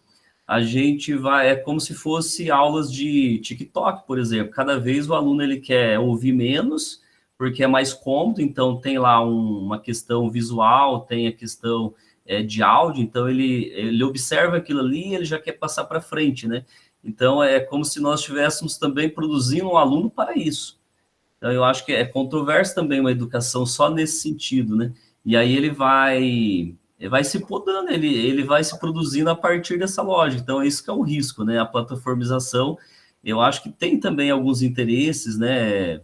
a gente vai, é como se fosse aulas de TikTok, por exemplo. Cada vez o aluno ele quer ouvir menos, porque é mais cômodo, então tem lá uma questão visual, tem a questão de áudio, então ele observa aquilo ali e ele já quer passar para frente, né? Então, é como se nós estivéssemos também produzindo um aluno para isso. Então, eu acho que é controverso também uma educação só nesse sentido, né? E aí ele vai se podando, ele vai se produzindo a partir dessa lógica. Então, é isso que é o risco, né? A plataformização, eu acho que tem também alguns interesses, né,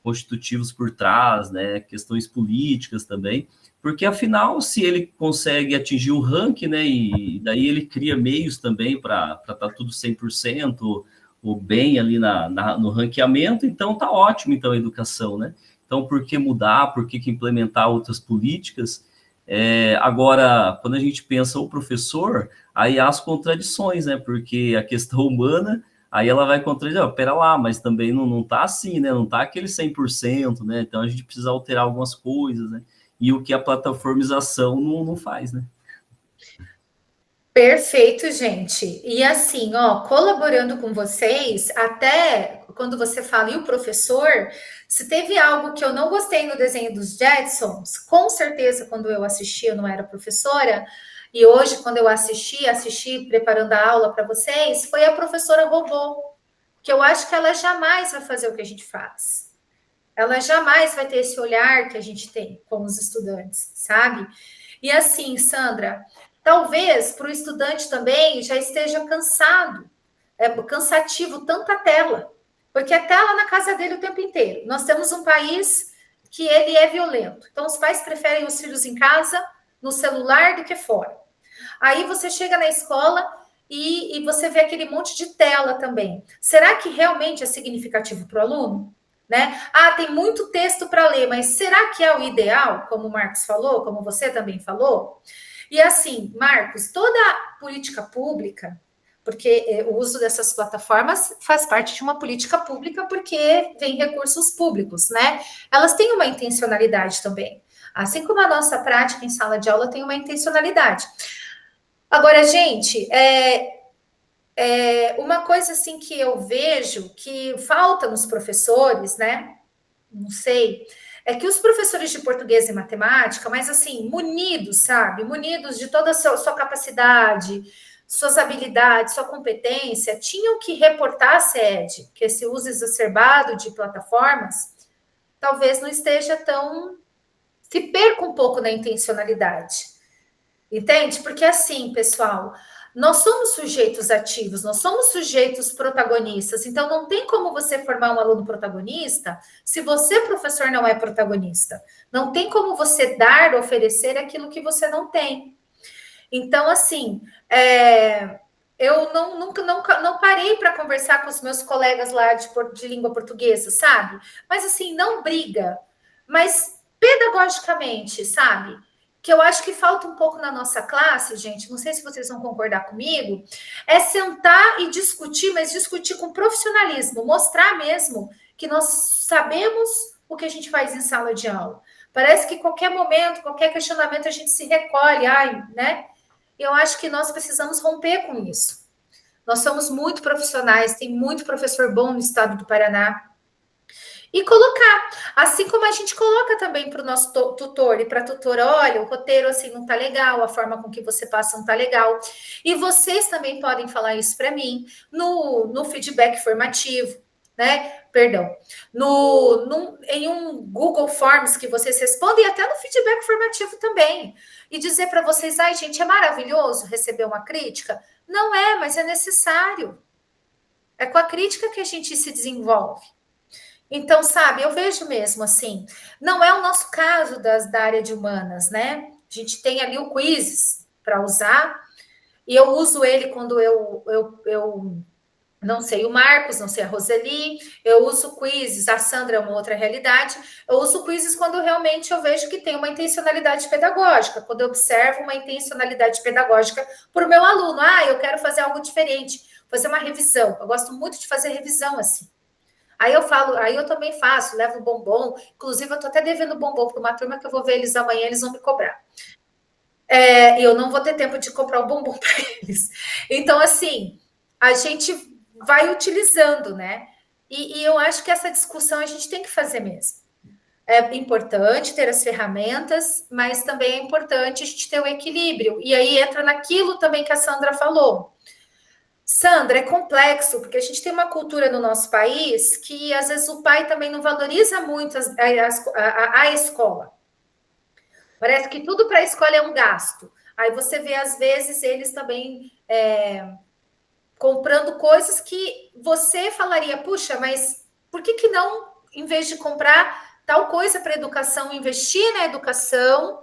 constitutivos por trás, né, questões políticas também, porque afinal, se ele consegue atingir o ranking, né, e daí ele cria meios também para estar tudo 100%, ou bem ali no ranqueamento, então tá ótimo, então, a educação, né? Então, por que mudar, por que implementar outras políticas? Agora, quando a gente pensa o professor, aí há as contradições, né, porque a questão humana, aí ela vai contradizer, pera lá, mas também não tá assim, né, não tá aquele 100%, né, então a gente precisa alterar algumas coisas, né, e o que a plataformização não faz, né. Perfeito, gente. E assim, colaborando com vocês, até quando você fala e o professor, se teve algo que eu não gostei no desenho dos Jetsons, com certeza quando eu assisti, eu não era professora, e hoje quando eu assisti preparando a aula para vocês, foi a professora robô, que eu acho que ela jamais vai fazer o que a gente faz. Ela jamais vai ter esse olhar que a gente tem com os estudantes, sabe? E assim, Sandra, talvez para o estudante também já esteja cansativo tanta tela, porque é tela na casa dele o tempo inteiro. Nós temos um país que ele é violento, então os pais preferem os filhos em casa, no celular, do que fora. Aí você chega na escola e você vê aquele monte de tela também. Será que realmente é significativo para o aluno? Né? Tem muito texto para ler, mas será que é o ideal, como o Marcos falou, como você também falou? E assim, Marcos, toda política pública, porque o uso dessas plataformas faz parte de uma política pública, porque vem recursos públicos, né? Elas têm uma intencionalidade também. Assim como a nossa prática em sala de aula tem uma intencionalidade. Agora, gente, uma coisa assim que eu vejo que falta nos professores, né? Não sei, é que os professores de português e matemática, mas assim, munidos, sabe? Munidos de toda a sua capacidade, suas habilidades, sua competência, tinham que reportar a SED, que esse uso exacerbado de plataformas talvez não esteja tão... se perca um pouco na intencionalidade. Entende? Porque assim, pessoal, nós somos sujeitos ativos, nós somos sujeitos protagonistas, então não tem como você formar um aluno protagonista se você, professor, não é protagonista. Não tem como você dar, oferecer aquilo que você não tem. Então, assim, eu nunca não parei para conversar com os meus colegas lá de língua portuguesa, sabe? Mas, assim, não briga, mas pedagogicamente, sabe? Que eu acho que falta um pouco na nossa classe, gente, não sei se vocês vão concordar comigo, é sentar e discutir, mas discutir com profissionalismo, mostrar mesmo que nós sabemos o que a gente faz em sala de aula. Parece que qualquer momento, qualquer questionamento, a gente se recolhe, né? Eu acho que nós precisamos romper com isso. Nós somos muito profissionais, tem muito professor bom no estado do Paraná. E colocar, assim como a gente coloca também para o nosso tutor e para a tutora, olha, o roteiro assim não está legal, a forma com que você passa não está legal. E vocês também podem falar isso para mim no feedback formativo, né? Perdão, em um Google Forms que vocês respondem, e até no feedback formativo também. E dizer para vocês, ai, gente, é maravilhoso receber uma crítica? Não é, mas é necessário. É com a crítica que a gente se desenvolve. Então, sabe, eu vejo mesmo assim, não é o nosso caso da área de humanas, né? A gente tem ali o Quizzes para usar, e eu uso ele quando eu não sei o Marcos, não sei a Roseli, eu uso Quizzes, a Sandra é uma outra realidade, eu uso Quizzes quando realmente eu vejo que tem uma intencionalidade pedagógica, quando eu observo uma intencionalidade pedagógica para o meu aluno, eu quero fazer algo diferente, fazer uma revisão, eu gosto muito de fazer revisão assim. Aí eu também faço, levo bombom. Inclusive, eu estou até devendo bombom para uma turma que eu vou ver eles amanhã, eles vão me cobrar. Eu não vou ter tempo de comprar o bombom para eles. Então, assim, a gente vai utilizando, né? E eu acho que essa discussão a gente tem que fazer mesmo. É importante ter as ferramentas, mas também é importante a gente ter o equilíbrio. E aí entra naquilo também que a Sandra falou. Sandra, é complexo, porque a gente tem uma cultura no nosso país que, às vezes, o pai também não valoriza muito a escola. Parece que tudo para a escola é um gasto. Aí você vê, às vezes, eles também comprando coisas que você falaria, puxa, mas por que não, em vez de comprar tal coisa para a educação, investir na educação,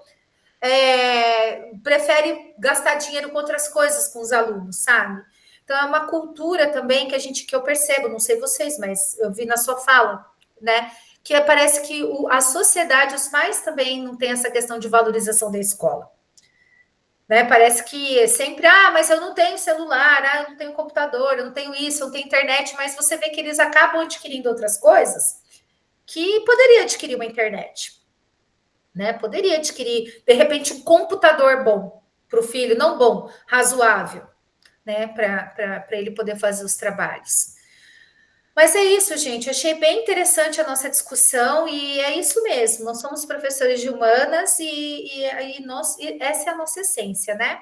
prefere gastar dinheiro com outras coisas com os alunos, sabe? Então, é uma cultura também que eu percebo, não sei vocês, mas eu vi na sua fala, né? Que parece que a sociedade, os pais também não têm essa questão de valorização da escola. Né? Parece que sempre, mas eu não tenho celular, eu não tenho computador, eu não tenho isso, eu não tenho internet, mas você vê que eles acabam adquirindo outras coisas que poderia adquirir uma internet. Né? Poderia adquirir, de repente, um computador bom para o filho, não bom, razoável. Né, para ele poder fazer os trabalhos. Mas é isso, gente. Eu achei bem interessante a nossa discussão e é isso mesmo. Nós somos professores de humanas e essa é a nossa essência, né?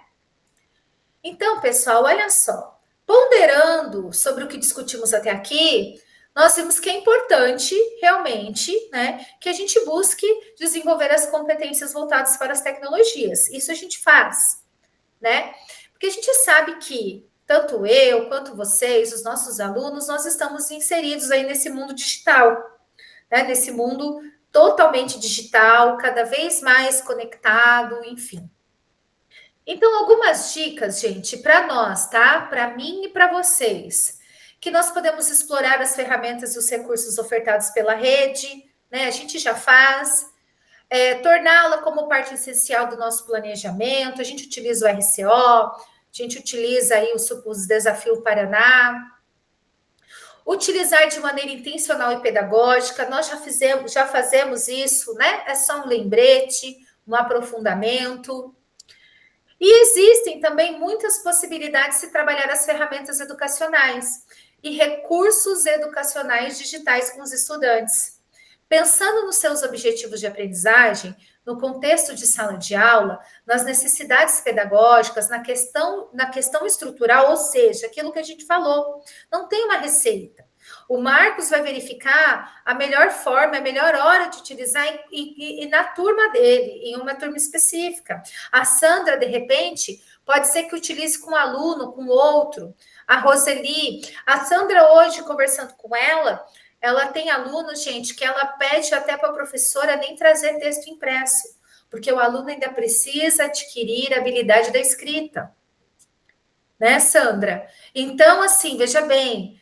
Então, pessoal, olha só. Ponderando sobre o que discutimos até aqui, nós vimos que é importante, realmente, né, que a gente busque desenvolver as competências voltadas para as tecnologias. Isso a gente faz, né? Porque a gente sabe que, tanto eu quanto vocês, os nossos alunos, nós estamos inseridos aí nesse mundo digital, né? Nesse mundo totalmente digital, cada vez mais conectado, enfim. Então, algumas dicas, gente, para nós, tá? Para mim e para vocês, que nós podemos explorar as ferramentas e os recursos ofertados pela rede, né? A gente já faz. Torná-la como parte essencial do nosso planejamento. A gente utiliza o RCO, a gente utiliza aí os Desafio Paraná. Utilizar de maneira intencional e pedagógica, nós já fazemos isso, né? É só um lembrete, um aprofundamento. E existem também muitas possibilidades de trabalhar as ferramentas educacionais e recursos educacionais digitais com os estudantes. Pensando nos seus objetivos de aprendizagem, no contexto de sala de aula, nas necessidades pedagógicas, na questão estrutural, ou seja, aquilo que a gente falou, não tem uma receita. O Marcos vai verificar a melhor forma, a melhor hora de utilizar e na turma dele, em uma turma específica. A Sandra, de repente, pode ser que utilize com um aluno, com outro. A Roseli, a Sandra hoje, conversando com ela tem alunos, gente, que ela pede até para a professora nem trazer texto impresso, porque o aluno ainda precisa adquirir a habilidade da escrita. Né, Sandra? Então, assim, veja bem,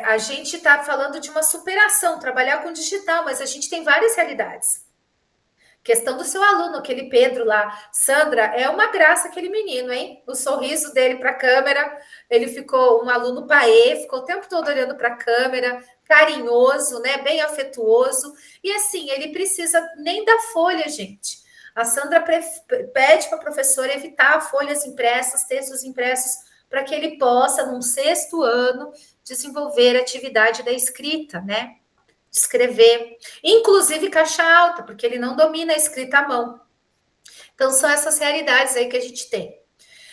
a gente está falando de uma superação, trabalhar com digital, mas a gente tem várias realidades. Questão do seu aluno, aquele Pedro lá. Sandra, é uma graça aquele menino, hein? O sorriso dele para a câmera, ele ficou um aluno paê, ficou o tempo todo olhando para a câmera, carinhoso, né? Bem afetuoso. E assim, ele precisa nem da folha, gente. A Sandra pede para a professora evitar folhas impressas, textos impressos, para que ele possa, num 6º ano, desenvolver a atividade da escrita, né? Escrever, inclusive caixa alta, porque ele não domina a escrita à mão. Então, são essas realidades aí que a gente tem.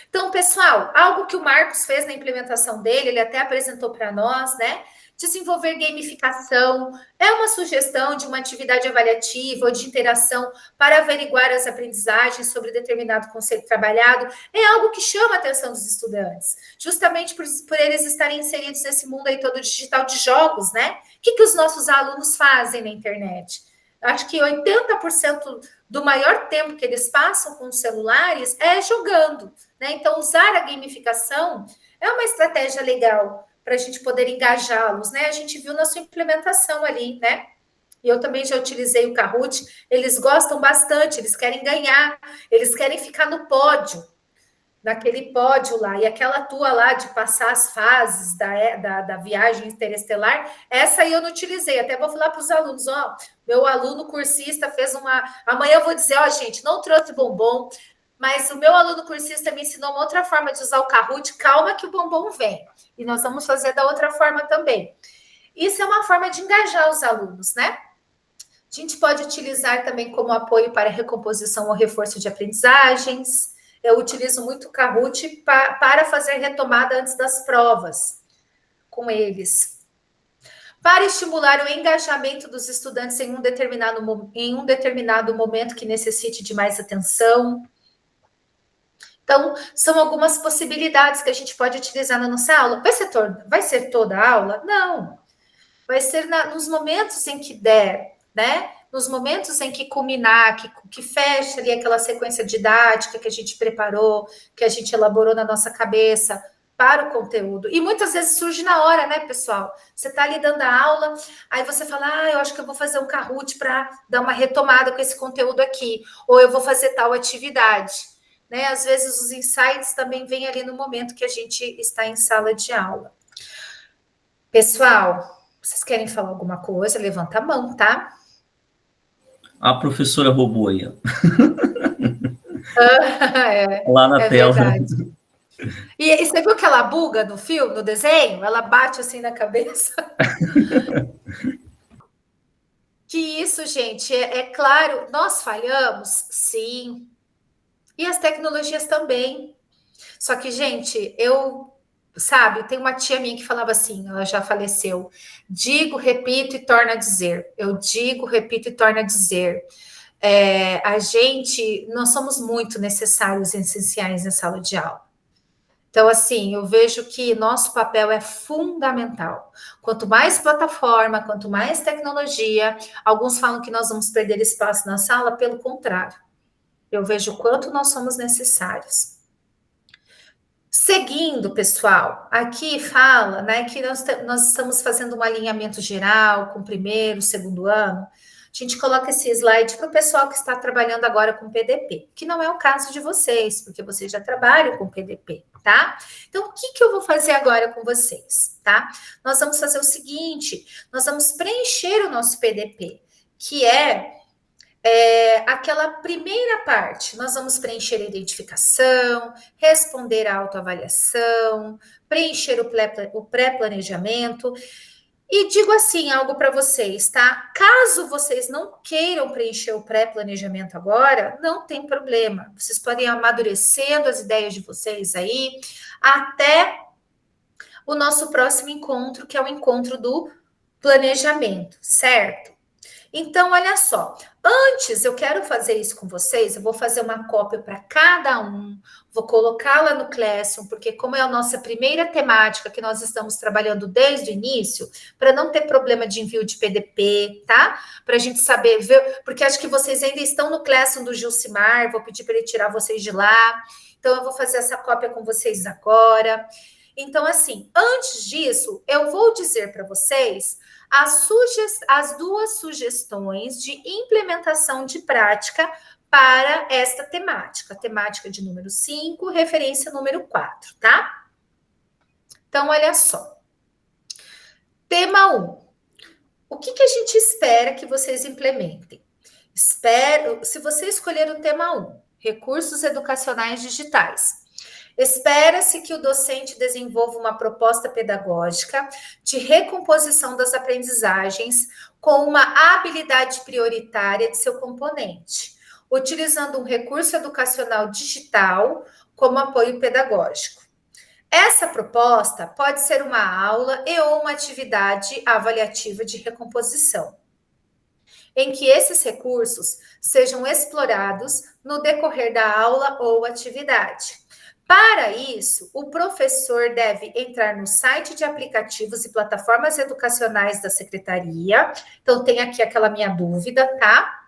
Então, pessoal, algo que o Marcos fez na implementação dele, ele até apresentou para nós, né? Desenvolver gamificação é uma sugestão de uma atividade avaliativa ou de interação para averiguar as aprendizagens sobre determinado conceito trabalhado. É algo que chama a atenção dos estudantes, justamente por eles estarem inseridos nesse mundo aí todo digital de jogos, né? O que os nossos alunos fazem na internet? Acho que 80% do maior tempo que eles passam com os celulares é jogando, né? Então, usar a gamificação é uma estratégia legal para a gente poder engajá-los, né? A gente viu na sua implementação ali, né? E eu também já utilizei o Kahoot, eles gostam bastante, eles querem ganhar, eles querem ficar no pódio, naquele pódio lá, e aquela tua lá de passar as fases da viagem interestelar, essa aí eu não utilizei, até vou falar para os alunos, ó, meu aluno cursista fez amanhã eu vou dizer, ó, gente, não trouxe bombom, mas o meu aluno cursista me ensinou uma outra forma de usar o Kahoot, calma que o bombom vem. E nós vamos fazer da outra forma também. Isso é uma forma de engajar os alunos, né? A gente pode utilizar também como apoio para recomposição ou reforço de aprendizagens. Eu utilizo muito o Kahoot para fazer retomada antes das provas com eles. Para estimular o engajamento dos estudantes em um determinado momento que necessite de mais atenção. Então, são algumas possibilidades que a gente pode utilizar na nossa aula. Vai ser toda a aula? Não. Vai ser nos momentos em que der, né? Nos momentos em que culminar, que fecha ali aquela sequência didática que a gente preparou, que a gente elaborou na nossa cabeça para o conteúdo. E muitas vezes surge na hora, né, pessoal? Você está ali dando a aula, aí você fala, eu acho que eu vou fazer um Kahoot para dar uma retomada com esse conteúdo aqui, ou eu vou fazer tal atividade. Né? Às vezes os insights também vêm ali no momento que a gente está em sala de aula. Pessoal, vocês querem falar alguma coisa? Levanta a mão, tá? A professora roubou aí. Lá na tela. Verdade. E você viu que ela buga no filme, no desenho? Ela bate assim na cabeça. Que isso, gente, é claro, nós falhamos, sim. E as tecnologias também. Só que, gente, tem uma tia minha que falava assim, ela já faleceu. Digo, repito e torno a dizer. Eu digo, repito e torno a dizer. Nós somos muito necessários e essenciais na sala de aula. Então, assim, eu vejo que nosso papel é fundamental. Quanto mais plataforma, quanto mais tecnologia, alguns falam que nós vamos perder espaço na sala, pelo contrário. Eu vejo o quanto nós somos necessários. Seguindo, pessoal, aqui fala, né, que nós estamos fazendo um alinhamento geral com o 1º, 2º ano. A gente coloca esse slide para o pessoal que está trabalhando agora com PDP, que não é o caso de vocês, porque vocês já trabalham com PDP, tá? Então, o que eu vou fazer agora com vocês, tá? Nós vamos fazer o seguinte, nós vamos preencher o nosso PDP, que é aquela primeira parte. Nós vamos preencher a identificação, responder à autoavaliação, preencher o pré-planejamento. E digo assim, algo para vocês, tá? Caso vocês não queiram preencher o pré-planejamento agora, não tem problema. Vocês podem ir amadurecendo as ideias de vocês aí, até o nosso próximo encontro, que é o encontro do planejamento, certo? Então, olha só, antes eu quero fazer isso com vocês, eu vou fazer uma cópia para cada um, vou colocá-la no Classroom, porque como é a nossa primeira temática que nós estamos trabalhando desde o início, para não ter problema de envio de PDP, tá? Para a gente saber, ver, porque acho que vocês ainda estão no Classroom do Gilcimar, vou pedir para ele tirar vocês de lá, então eu vou fazer essa cópia com vocês agora. Então, assim, antes disso, eu vou dizer para vocês as duas sugestões de implementação de prática para esta temática. Temática de número 5, referência número 4, tá? Então, olha só. Tema 1. O que a gente espera que vocês implementem? Se você escolher o tema 1, recursos educacionais digitais, espera-se que o docente desenvolva uma proposta pedagógica de recomposição das aprendizagens com uma habilidade prioritária de seu componente, utilizando um recurso educacional digital como apoio pedagógico. Essa proposta pode ser uma aula ou uma atividade avaliativa de recomposição, em que esses recursos sejam explorados no decorrer da aula ou atividade. Para isso, o professor deve entrar no site de aplicativos e plataformas educacionais da secretaria. Então, tem aqui aquela minha dúvida, tá?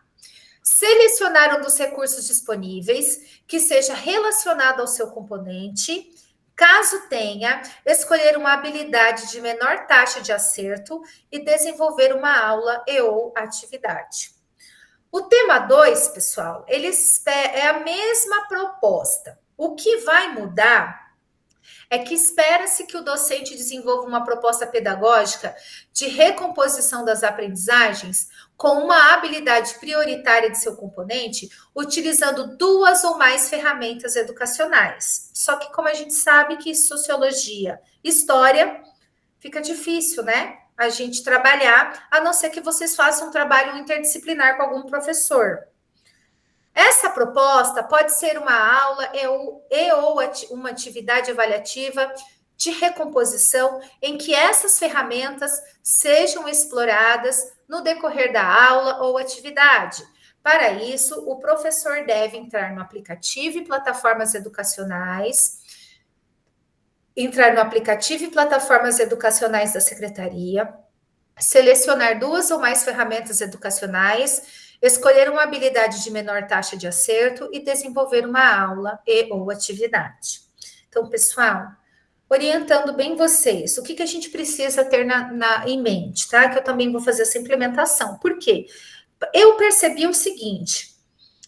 Selecionar um dos recursos disponíveis que seja relacionado ao seu componente. Caso tenha, escolher uma habilidade de menor taxa de acerto e desenvolver uma aula ou atividade. O tema 2, pessoal, é a mesma proposta. O que vai mudar é que espera-se que o docente desenvolva uma proposta pedagógica de recomposição das aprendizagens com uma habilidade prioritária de seu componente, utilizando 2 ou mais ferramentas educacionais. Só que como a gente sabe que sociologia, história, fica difícil, né? A gente trabalhar, a não ser que vocês façam um trabalho interdisciplinar com algum professor. Essa proposta pode ser uma aula ou uma atividade avaliativa de recomposição em que essas ferramentas sejam exploradas no decorrer da aula ou atividade. Para isso, o professor deve entrar no aplicativo e plataformas educacionais da secretaria, selecionar 2 ou mais ferramentas educacionais, escolher uma habilidade de menor taxa de acerto e desenvolver uma aula ou atividade. Então, pessoal, orientando bem vocês, o que a gente precisa ter em mente, tá? Que eu também vou fazer essa implementação. Por quê? Eu percebi o seguinte,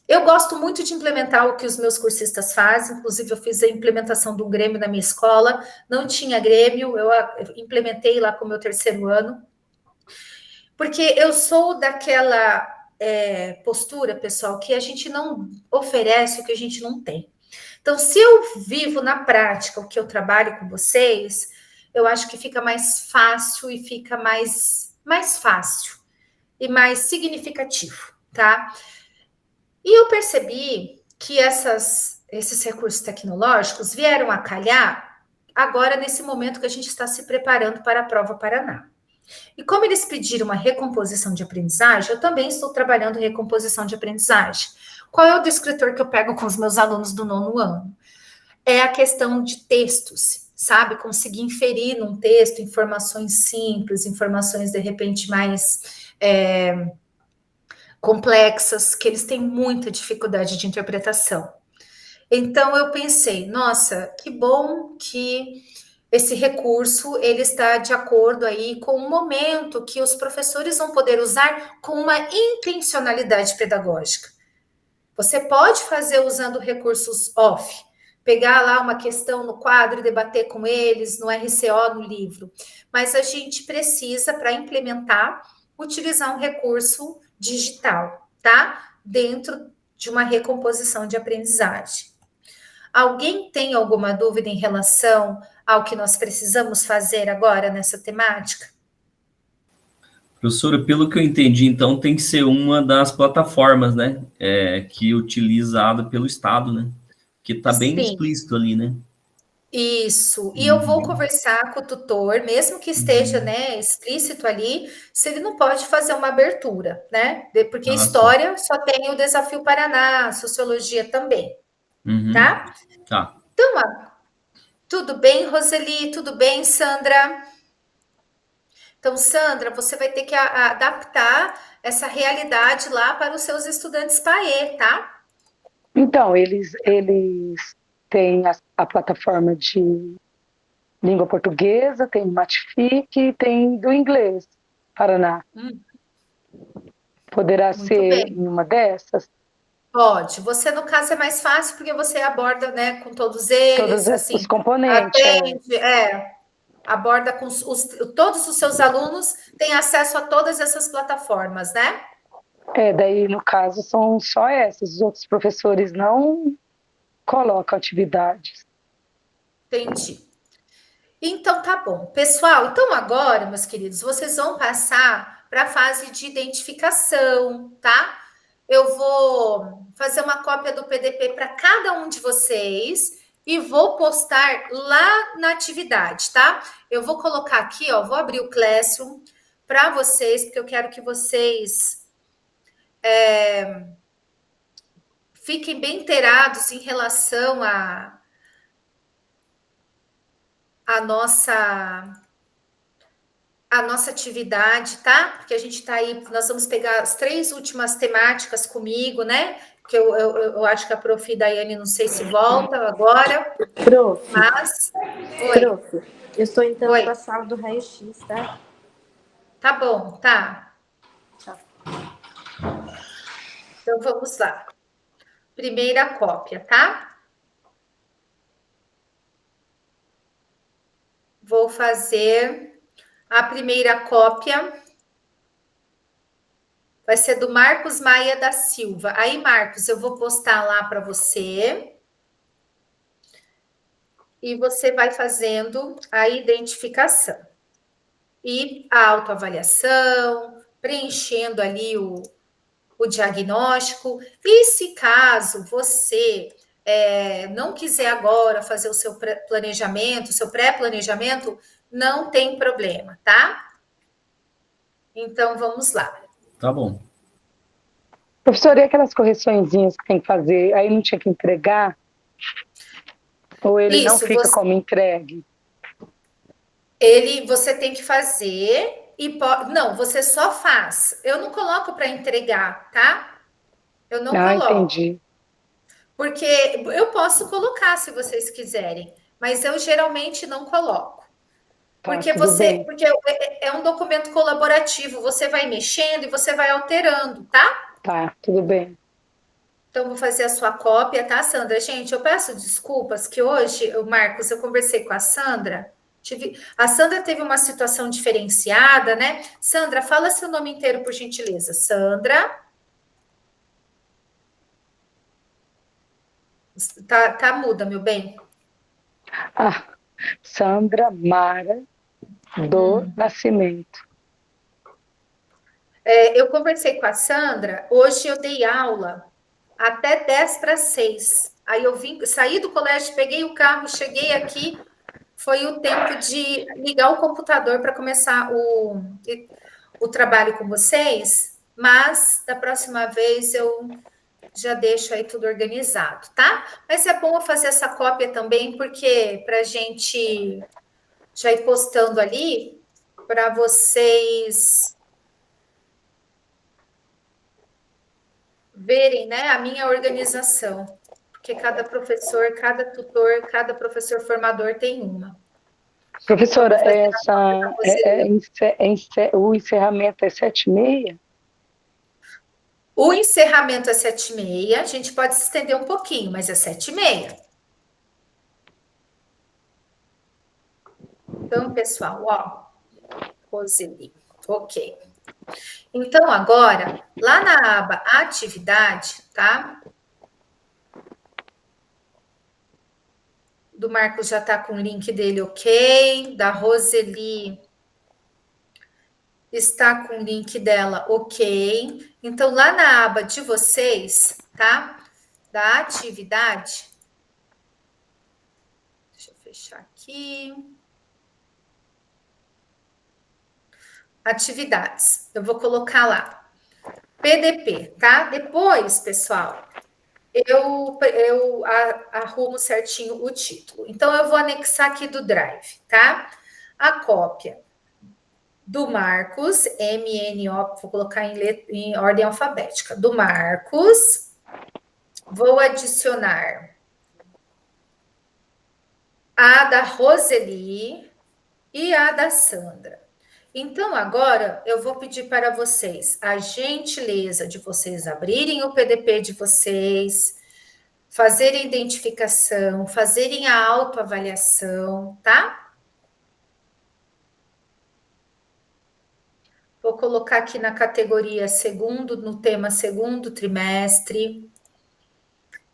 eu gosto muito de implementar o que os meus cursistas fazem, inclusive eu fiz a implementação do Grêmio na minha escola, não tinha Grêmio, eu implementei lá com o meu 3º ano, porque eu sou daquela postura, pessoal, que a gente não oferece o que a gente não tem. Então, se eu vivo na prática o que eu trabalho com vocês, eu acho que fica mais fácil e fica mais fácil e mais significativo, tá? E eu percebi que esses recursos tecnológicos vieram a calhar agora nesse momento que a gente está se preparando para a Prova Paraná. E como eles pediram uma recomposição de aprendizagem, eu também estou trabalhando recomposição de aprendizagem. Qual é o descritor que eu pego com os meus alunos do 9º ano? É a questão de textos, sabe? Conseguir inferir num texto informações simples, informações, de repente, mais complexas, que eles têm muita dificuldade de interpretação. Então, eu pensei, nossa, que bom que esse recurso, ele está de acordo aí com o momento que os professores vão poder usar com uma intencionalidade pedagógica. Você pode fazer usando recursos off, pegar lá uma questão no quadro e debater com eles, no RCO, no livro. Mas a gente precisa, para implementar, utilizar um recurso digital, tá? Dentro de uma recomposição de aprendizagem. Alguém tem alguma dúvida em relação ao que nós precisamos fazer agora nessa temática? Professora, pelo que eu entendi, então, tem que ser uma das plataformas, né? Que é utilizada pelo Estado, né? Que está bem explícito ali, né? Isso. E eu vou conversar com o tutor, mesmo que esteja, né, explícito ali, se ele não pode fazer uma abertura, né? Porque Ah, sim. história só tem o Desafio Paraná, sociologia também, Uhum. tá? Tá. Então, tudo bem, Roseli? Tudo bem, Sandra? Então, Sandra, você vai ter que adaptar essa realidade lá para os seus estudantes PAE, tá? Então, eles têm a plataforma de língua portuguesa, tem o Matific, tem do inglês, Paraná. Poderá Muito ser bem. em uma dessas? Pode. Você, no caso, é mais fácil porque você aborda, né, com todos eles, Todos os assim, componentes, atende, aborda com todos os seus alunos têm acesso a todas essas plataformas, né? daí no caso são só essas, os outros professores não colocam atividades. Entendi. Então, tá bom. Pessoal, então agora, meus queridos, vocês vão passar para a fase de identificação, tá? Eu vou fazer uma cópia do PDP para cada um de vocês e vou postar lá na atividade, tá? Eu vou colocar aqui, ó, vou abrir o Classroom para vocês, porque eu quero que vocês fiquem bem inteirados em relação a nossa atividade, tá? Porque a gente tá aí, nós vamos pegar as 3 últimas temáticas comigo, né? Que eu acho que a prof. Daiane, não sei se volta agora, Prof, mas... Oi, prof, eu estou entrando oi. para a sala do raio-x, tá? Tá bom, tá. Tá. Então, vamos lá. Primeira cópia, tá? Vou fazer a primeira cópia. Vai ser do Marcos Maia da Silva. Aí, Marcos, eu vou postar lá para você. E você vai fazendo a identificação. E a autoavaliação, preenchendo ali o diagnóstico. E se caso você não quiser agora fazer o seu planejamento, o seu pré-planejamento, não tem problema, tá? Então, vamos lá. Tá bom. Professor, e aquelas correçõezinhas que tem que fazer, aí não tinha que entregar? Ou ele não fica como entregue? Você tem que fazer e não, você só faz. Eu não coloco para entregar, tá? Eu não coloco. Entendi. Porque eu posso colocar se vocês quiserem, mas eu geralmente não coloco. Porque porque é um documento colaborativo, você vai mexendo e você vai alterando, tá? Tá, tudo bem. Então, vou fazer a sua cópia, tá, Sandra? Gente, eu peço desculpas que hoje, Marcos, eu conversei com a Sandra. A Sandra teve uma situação diferenciada, né? Sandra, fala seu nome inteiro, por gentileza. Sandra. Tá muda, meu bem. Sandra Mara do Nascimento. Eu conversei com a Sandra, hoje eu dei aula até 5:50. Aí eu saí do colégio, peguei o carro, cheguei aqui, foi o tempo de ligar o computador para começar o trabalho com vocês, mas da próxima vez eu já deixo aí tudo organizado, tá? Mas é bom eu fazer essa cópia também, porque para a gente já ir postando ali, para vocês verem, né, a minha organização, porque cada professor, cada tutor, cada professor formador tem uma. Professora, o encerramento é 7h30? O encerramento é 7h30, a gente pode se estender um pouquinho, mas é 7h30. Então, pessoal, ó, Roseli, ok. Então, agora, lá na aba Atividade, tá? Do Marcos já tá com o link dele ok, da Roseli está com o link dela ok. Então, lá na aba de vocês, tá? Da atividade. Deixa eu fechar aqui. Atividades. Eu vou colocar lá. PDP, tá? Depois, pessoal, eu arrumo certinho o título. Então, eu vou anexar aqui do Drive, tá? A cópia do Marcos, MNO, vou colocar em ordem alfabética. Do Marcos, vou adicionar a da Roseli e a da Sandra. Então, agora, eu vou pedir para vocês a gentileza de vocês abrirem o PDP de vocês, fazerem identificação, fazerem a autoavaliação, tá? Vou colocar aqui na categoria segundo, no tema segundo trimestre,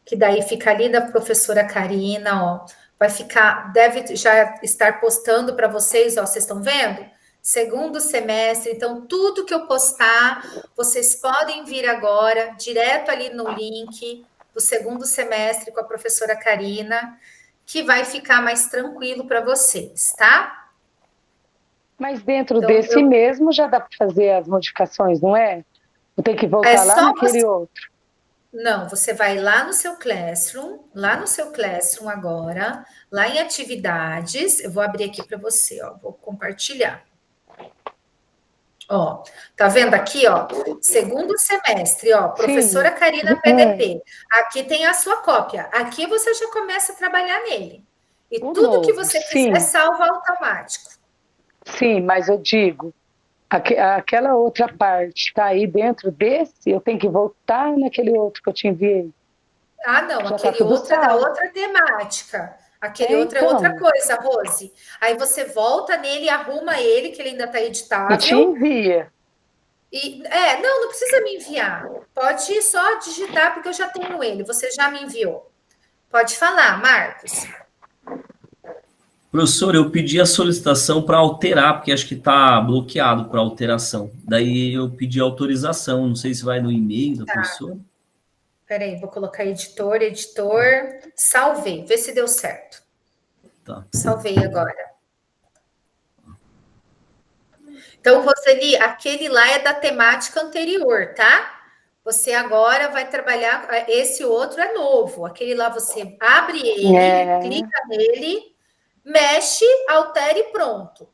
que daí fica ali da professora Karina, ó. Vai ficar, deve já estar postando para vocês, ó, vocês estão vendo? Segundo semestre, então tudo que eu postar, vocês podem vir agora, direto ali no link do segundo semestre com a professora Karina, que vai ficar mais tranquilo para vocês, tá? Mas dentro Então, desse mesmo já dá para fazer as modificações, não é? Vou ter que voltar lá naquele outro. Não, você vai lá no seu Classroom agora, lá em atividades, eu vou abrir aqui para você, ó, vou compartilhar. Ó, tá vendo aqui, ó? Segundo semestre, ó, professora Sim. Karina PDP. Aqui tem a sua cópia. Aqui você já começa a trabalhar nele. E tudo que você fizer salva automático. Sim, mas eu digo, aquela outra parte tá aí dentro desse, eu tenho que voltar naquele outro que eu te enviei. Ah, não, Já aquele tá outro é da outra temática. Aquele outro então. é outra coisa, Rose. Aí você volta nele, arruma ele, que ele ainda tá editável. E te envia. Não precisa me enviar. Pode só digitar, porque eu já tenho ele. Você já me enviou. Pode falar, Marcos. Professor, eu pedi a solicitação para alterar, porque acho que está bloqueado para alteração. Daí eu pedi autorização, não sei se vai no e-mail da professora. Peraí, vou colocar editor, salvei, vê se deu certo. Tá. Salvei agora. Então, Roseli, aquele lá é da temática anterior, tá? Você agora vai trabalhar, esse outro é novo, aquele lá você abre ele, clica nele, mexe, altera e pronto.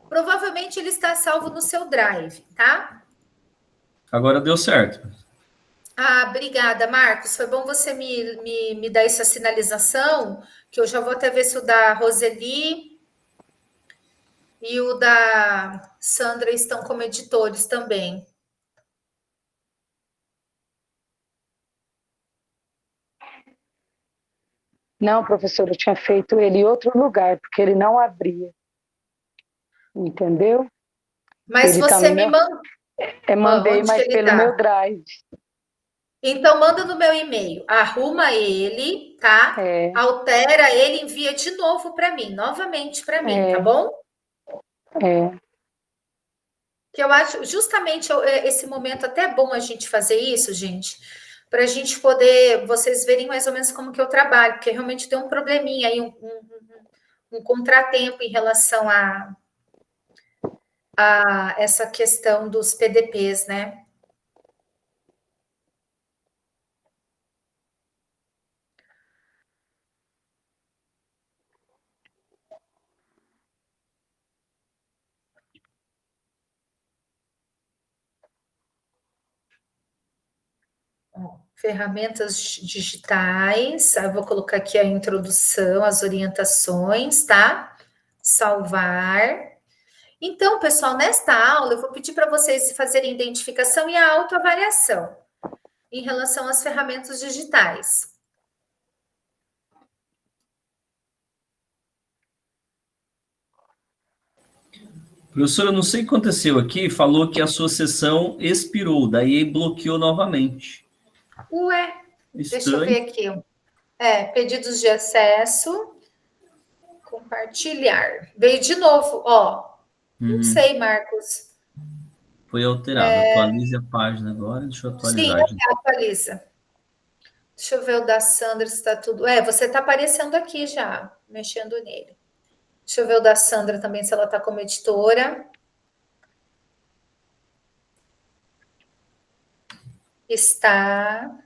Provavelmente ele está salvo no seu Drive, tá? Agora deu certo. Ah, obrigada, Marcos. Foi bom você me dar essa sinalização, que eu já vou até ver se o da Roseli e o da Sandra estão como editores também. Não, professor, eu tinha feito ele em outro lugar, porque ele não abria. Entendeu? Mas ele você me mandou. Mandei, mas pelo meu Drive. Então, manda no meu e-mail. Arruma ele, tá? Altera ele, envia de novo para mim, novamente para mim, tá bom? Que eu acho, justamente, esse momento até é bom a gente fazer isso, gente, para a gente poder, vocês verem mais ou menos como que eu trabalho, porque realmente tem um probleminha aí, um contratempo em relação a essa questão dos PDPs, né? Ferramentas digitais, eu vou colocar aqui a introdução, as orientações, tá? Salvar. Então, pessoal, nesta aula eu vou pedir para vocês fazerem identificação e a autoavaliação em relação às ferramentas digitais. Professora, eu não sei o que aconteceu aqui, falou que a sua sessão expirou, daí bloqueou novamente. Ué, estranho. Deixa eu ver aqui. Pedidos de acesso, compartilhar. Veio de novo, ó. Não sei, Marcos. Foi alterado. Atualize a página agora. Deixa eu atualizar. Sim, atualiza. Deixa eu ver o da Sandra se está tudo. Você está aparecendo aqui já. mexendo nele. Deixa eu ver o da Sandra também, se ela está como editora. Está.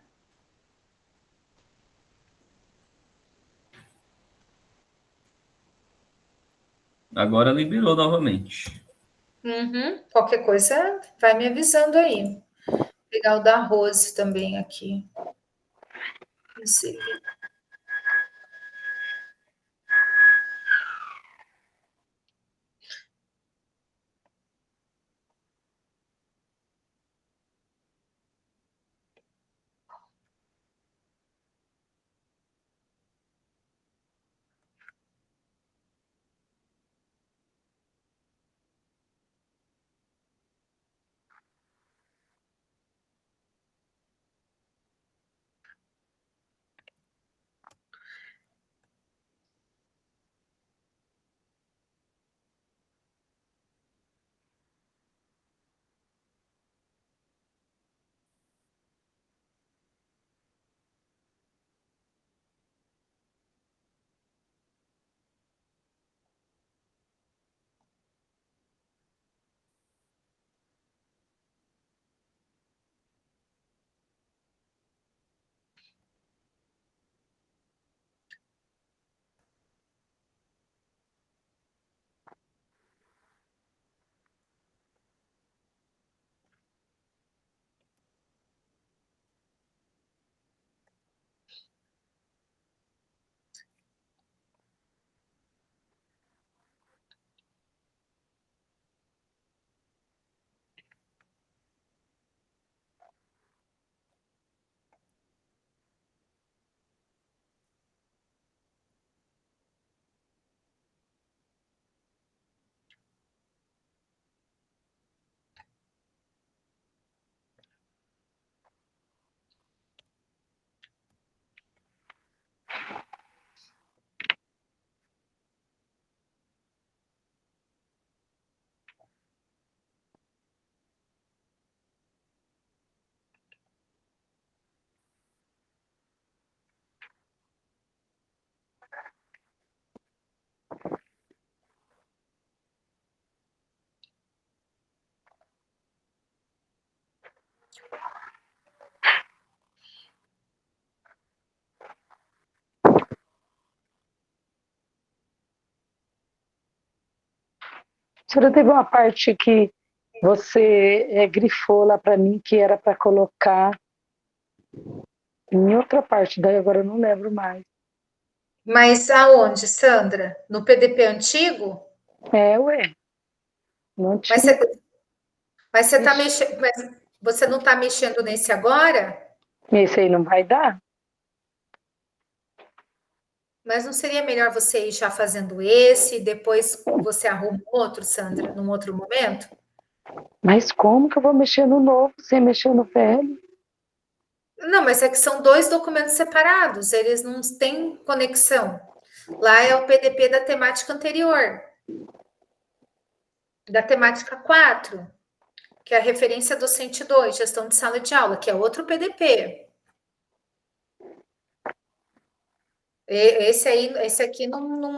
Agora liberou novamente. Uhum. Qualquer coisa, vai me avisando aí. Vou pegar o da Rose também aqui. A senhora teve uma parte que você grifou lá para mim que era para colocar em outra parte, daí agora eu não lembro mais. Mas aonde, Sandra? No PDP antigo? Ué. Não tinha. Mas você tá mexendo, mas você não está mexendo nesse agora? Esse aí não vai dar? Mas não seria melhor você ir já fazendo esse, depois você arruma outro, Sandra, num outro momento? Mas como que eu vou mexer no novo sem mexer no velho? Não, mas é que são dois documentos separados, eles não têm conexão. Lá é o PDP da temática anterior, da temática 4, que é a referência docente 2, gestão de sala de aula, que é outro PDP. Esse aqui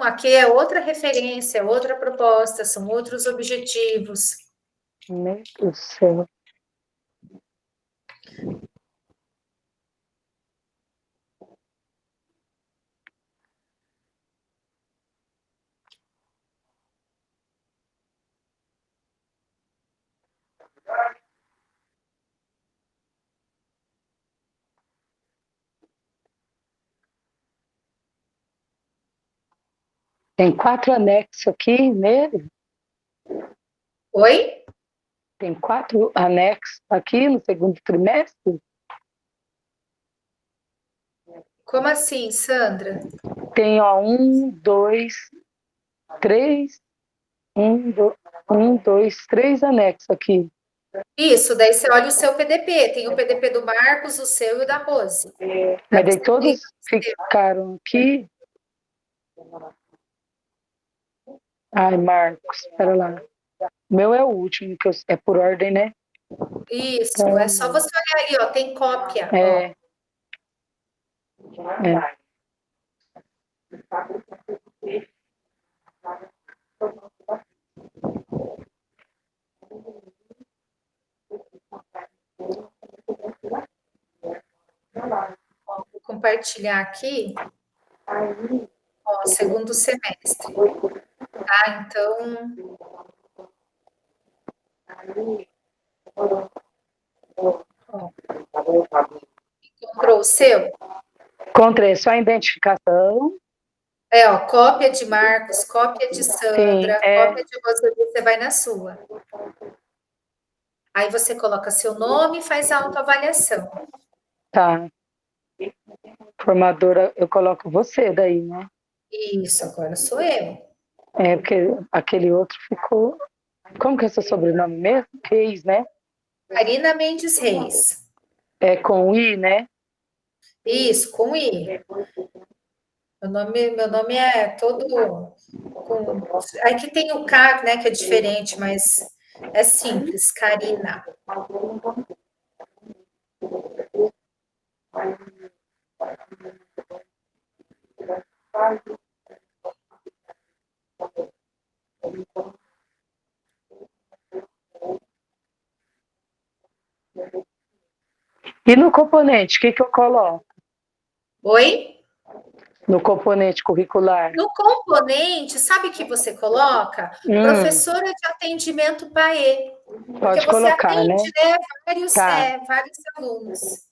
aqui é outra referência, outra proposta, são outros objetivos. Meu Deus do céu. Tem 4 anexos aqui nele? Oi? Tem 4 anexos aqui no segundo trimestre? Como assim, Sandra? Tem, ó, 1, 2, 3, 1, 2, 3 anexos aqui. Isso, daí você olha o seu PDP, tem o PDP do Marcos, o seu e o da Rose. Mas daí todos ficaram aqui. Ai, Marcos, espera lá. O meu é o último, que é por ordem, né? Isso, Então, é só você olhar ali, ó, tem cópia. É. Ó. É. Vou compartilhar aqui, ó, segundo semestre, tá? Então, ó, encontrou o seu? Encontrei só a identificação. É, ó, cópia de Marcos, cópia de Sandra, Sim, é. cópia de você vai na sua. Aí você coloca seu nome e faz a autoavaliação. Tá. Formadora, eu coloco você daí, né? Isso, agora sou eu. É, porque aquele outro ficou... Como que é seu sobrenome mesmo? Reis, né? Karina Mendes Reis. É com I, né? Isso, com I. Meu nome é todo com... Aqui tem o K, né, que é diferente, mas é simples, Karina. E no componente, o que eu coloco? Oi? No componente curricular? No componente, sabe o que você coloca? Professora de atendimento PAE. Porque Pode você colocar, atende, né? vários, Tá. vários alunos.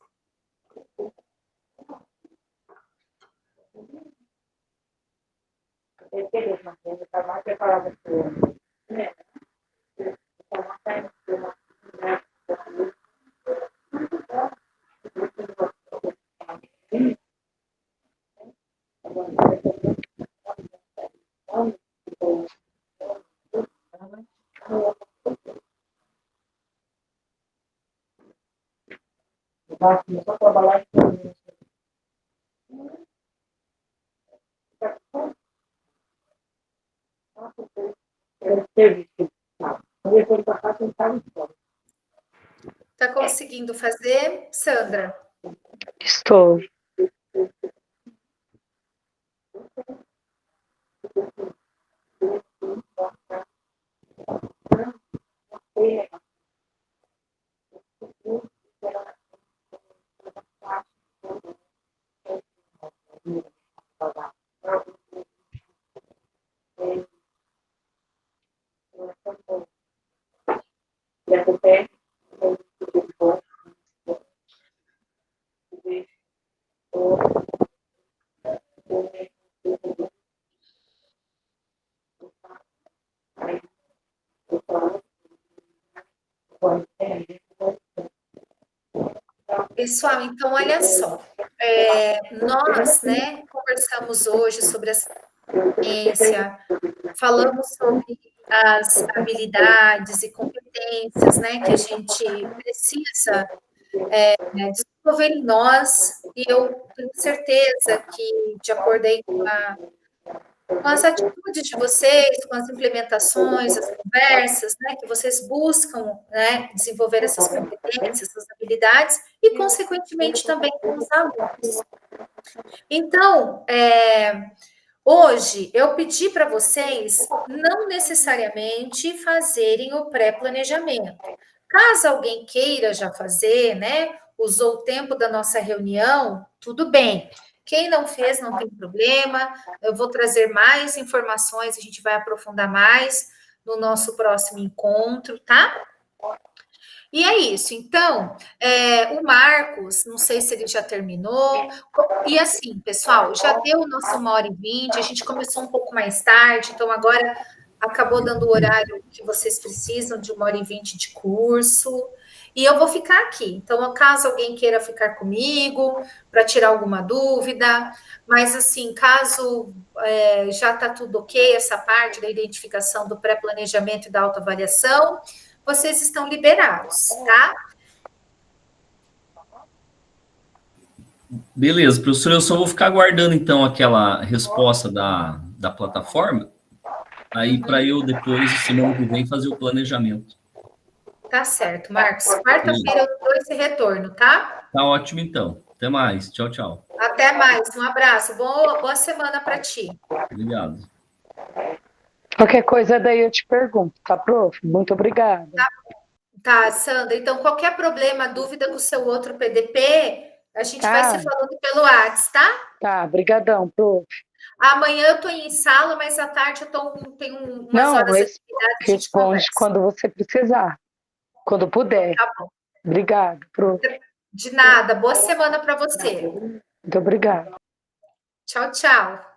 Está conseguindo fazer, Sandra? Estou. Pessoal, então, olha só. Nós, né, conversamos hoje sobre a ciência, falamos sobre as habilidades e competências, né, que a gente precisa desenvolver em nós, e eu tenho certeza que, de acordo aí com as atitudes de vocês, com as implementações, as conversas, né, que vocês buscam, né, desenvolver essas competências, essas habilidades, e, consequentemente, também com os alunos. Então, hoje, eu pedi para vocês não necessariamente fazerem o pré-planejamento. Caso alguém queira já fazer, né, usou o tempo da nossa reunião, tudo bem. Quem não fez, não tem problema. Eu vou trazer mais informações, a gente vai aprofundar mais no nosso próximo encontro, tá? E é isso. Então, o Marcos, não sei se ele já terminou. E assim, pessoal, já deu o nosso 1h20, a gente começou um pouco mais tarde, então agora acabou dando o horário que vocês precisam de 1h20 de curso. E eu vou ficar aqui. Então, caso alguém queira ficar comigo para tirar alguma dúvida, mas assim, caso já está tudo ok, essa parte da identificação do pré-planejamento e da autoavaliação, vocês estão liberados, tá? Beleza, professor, eu só vou ficar aguardando, então, aquela resposta da plataforma, aí para eu depois, semana que vem, fazer o planejamento. Tá certo, Marcos. Quarta-feira eu dou esse retorno, tá? Tá ótimo, então. Até mais. Tchau, tchau. Até mais. Um abraço. Boa semana para ti. Obrigado. Qualquer coisa daí eu te pergunto, tá, prof? Muito obrigada. Tá, Sandra. Então, qualquer problema, dúvida com o seu outro PDP, a gente vai se falando pelo WhatsApp, tá? Tá, brigadão, prof. Amanhã eu tô em sala, mas à tarde tenho umas Não, horas de atividade, a gente responde conversa. quando você precisar, quando puder. Tá bom. Obrigada, prof. De nada. Boa semana para você. Muito obrigada. Tchau, tchau.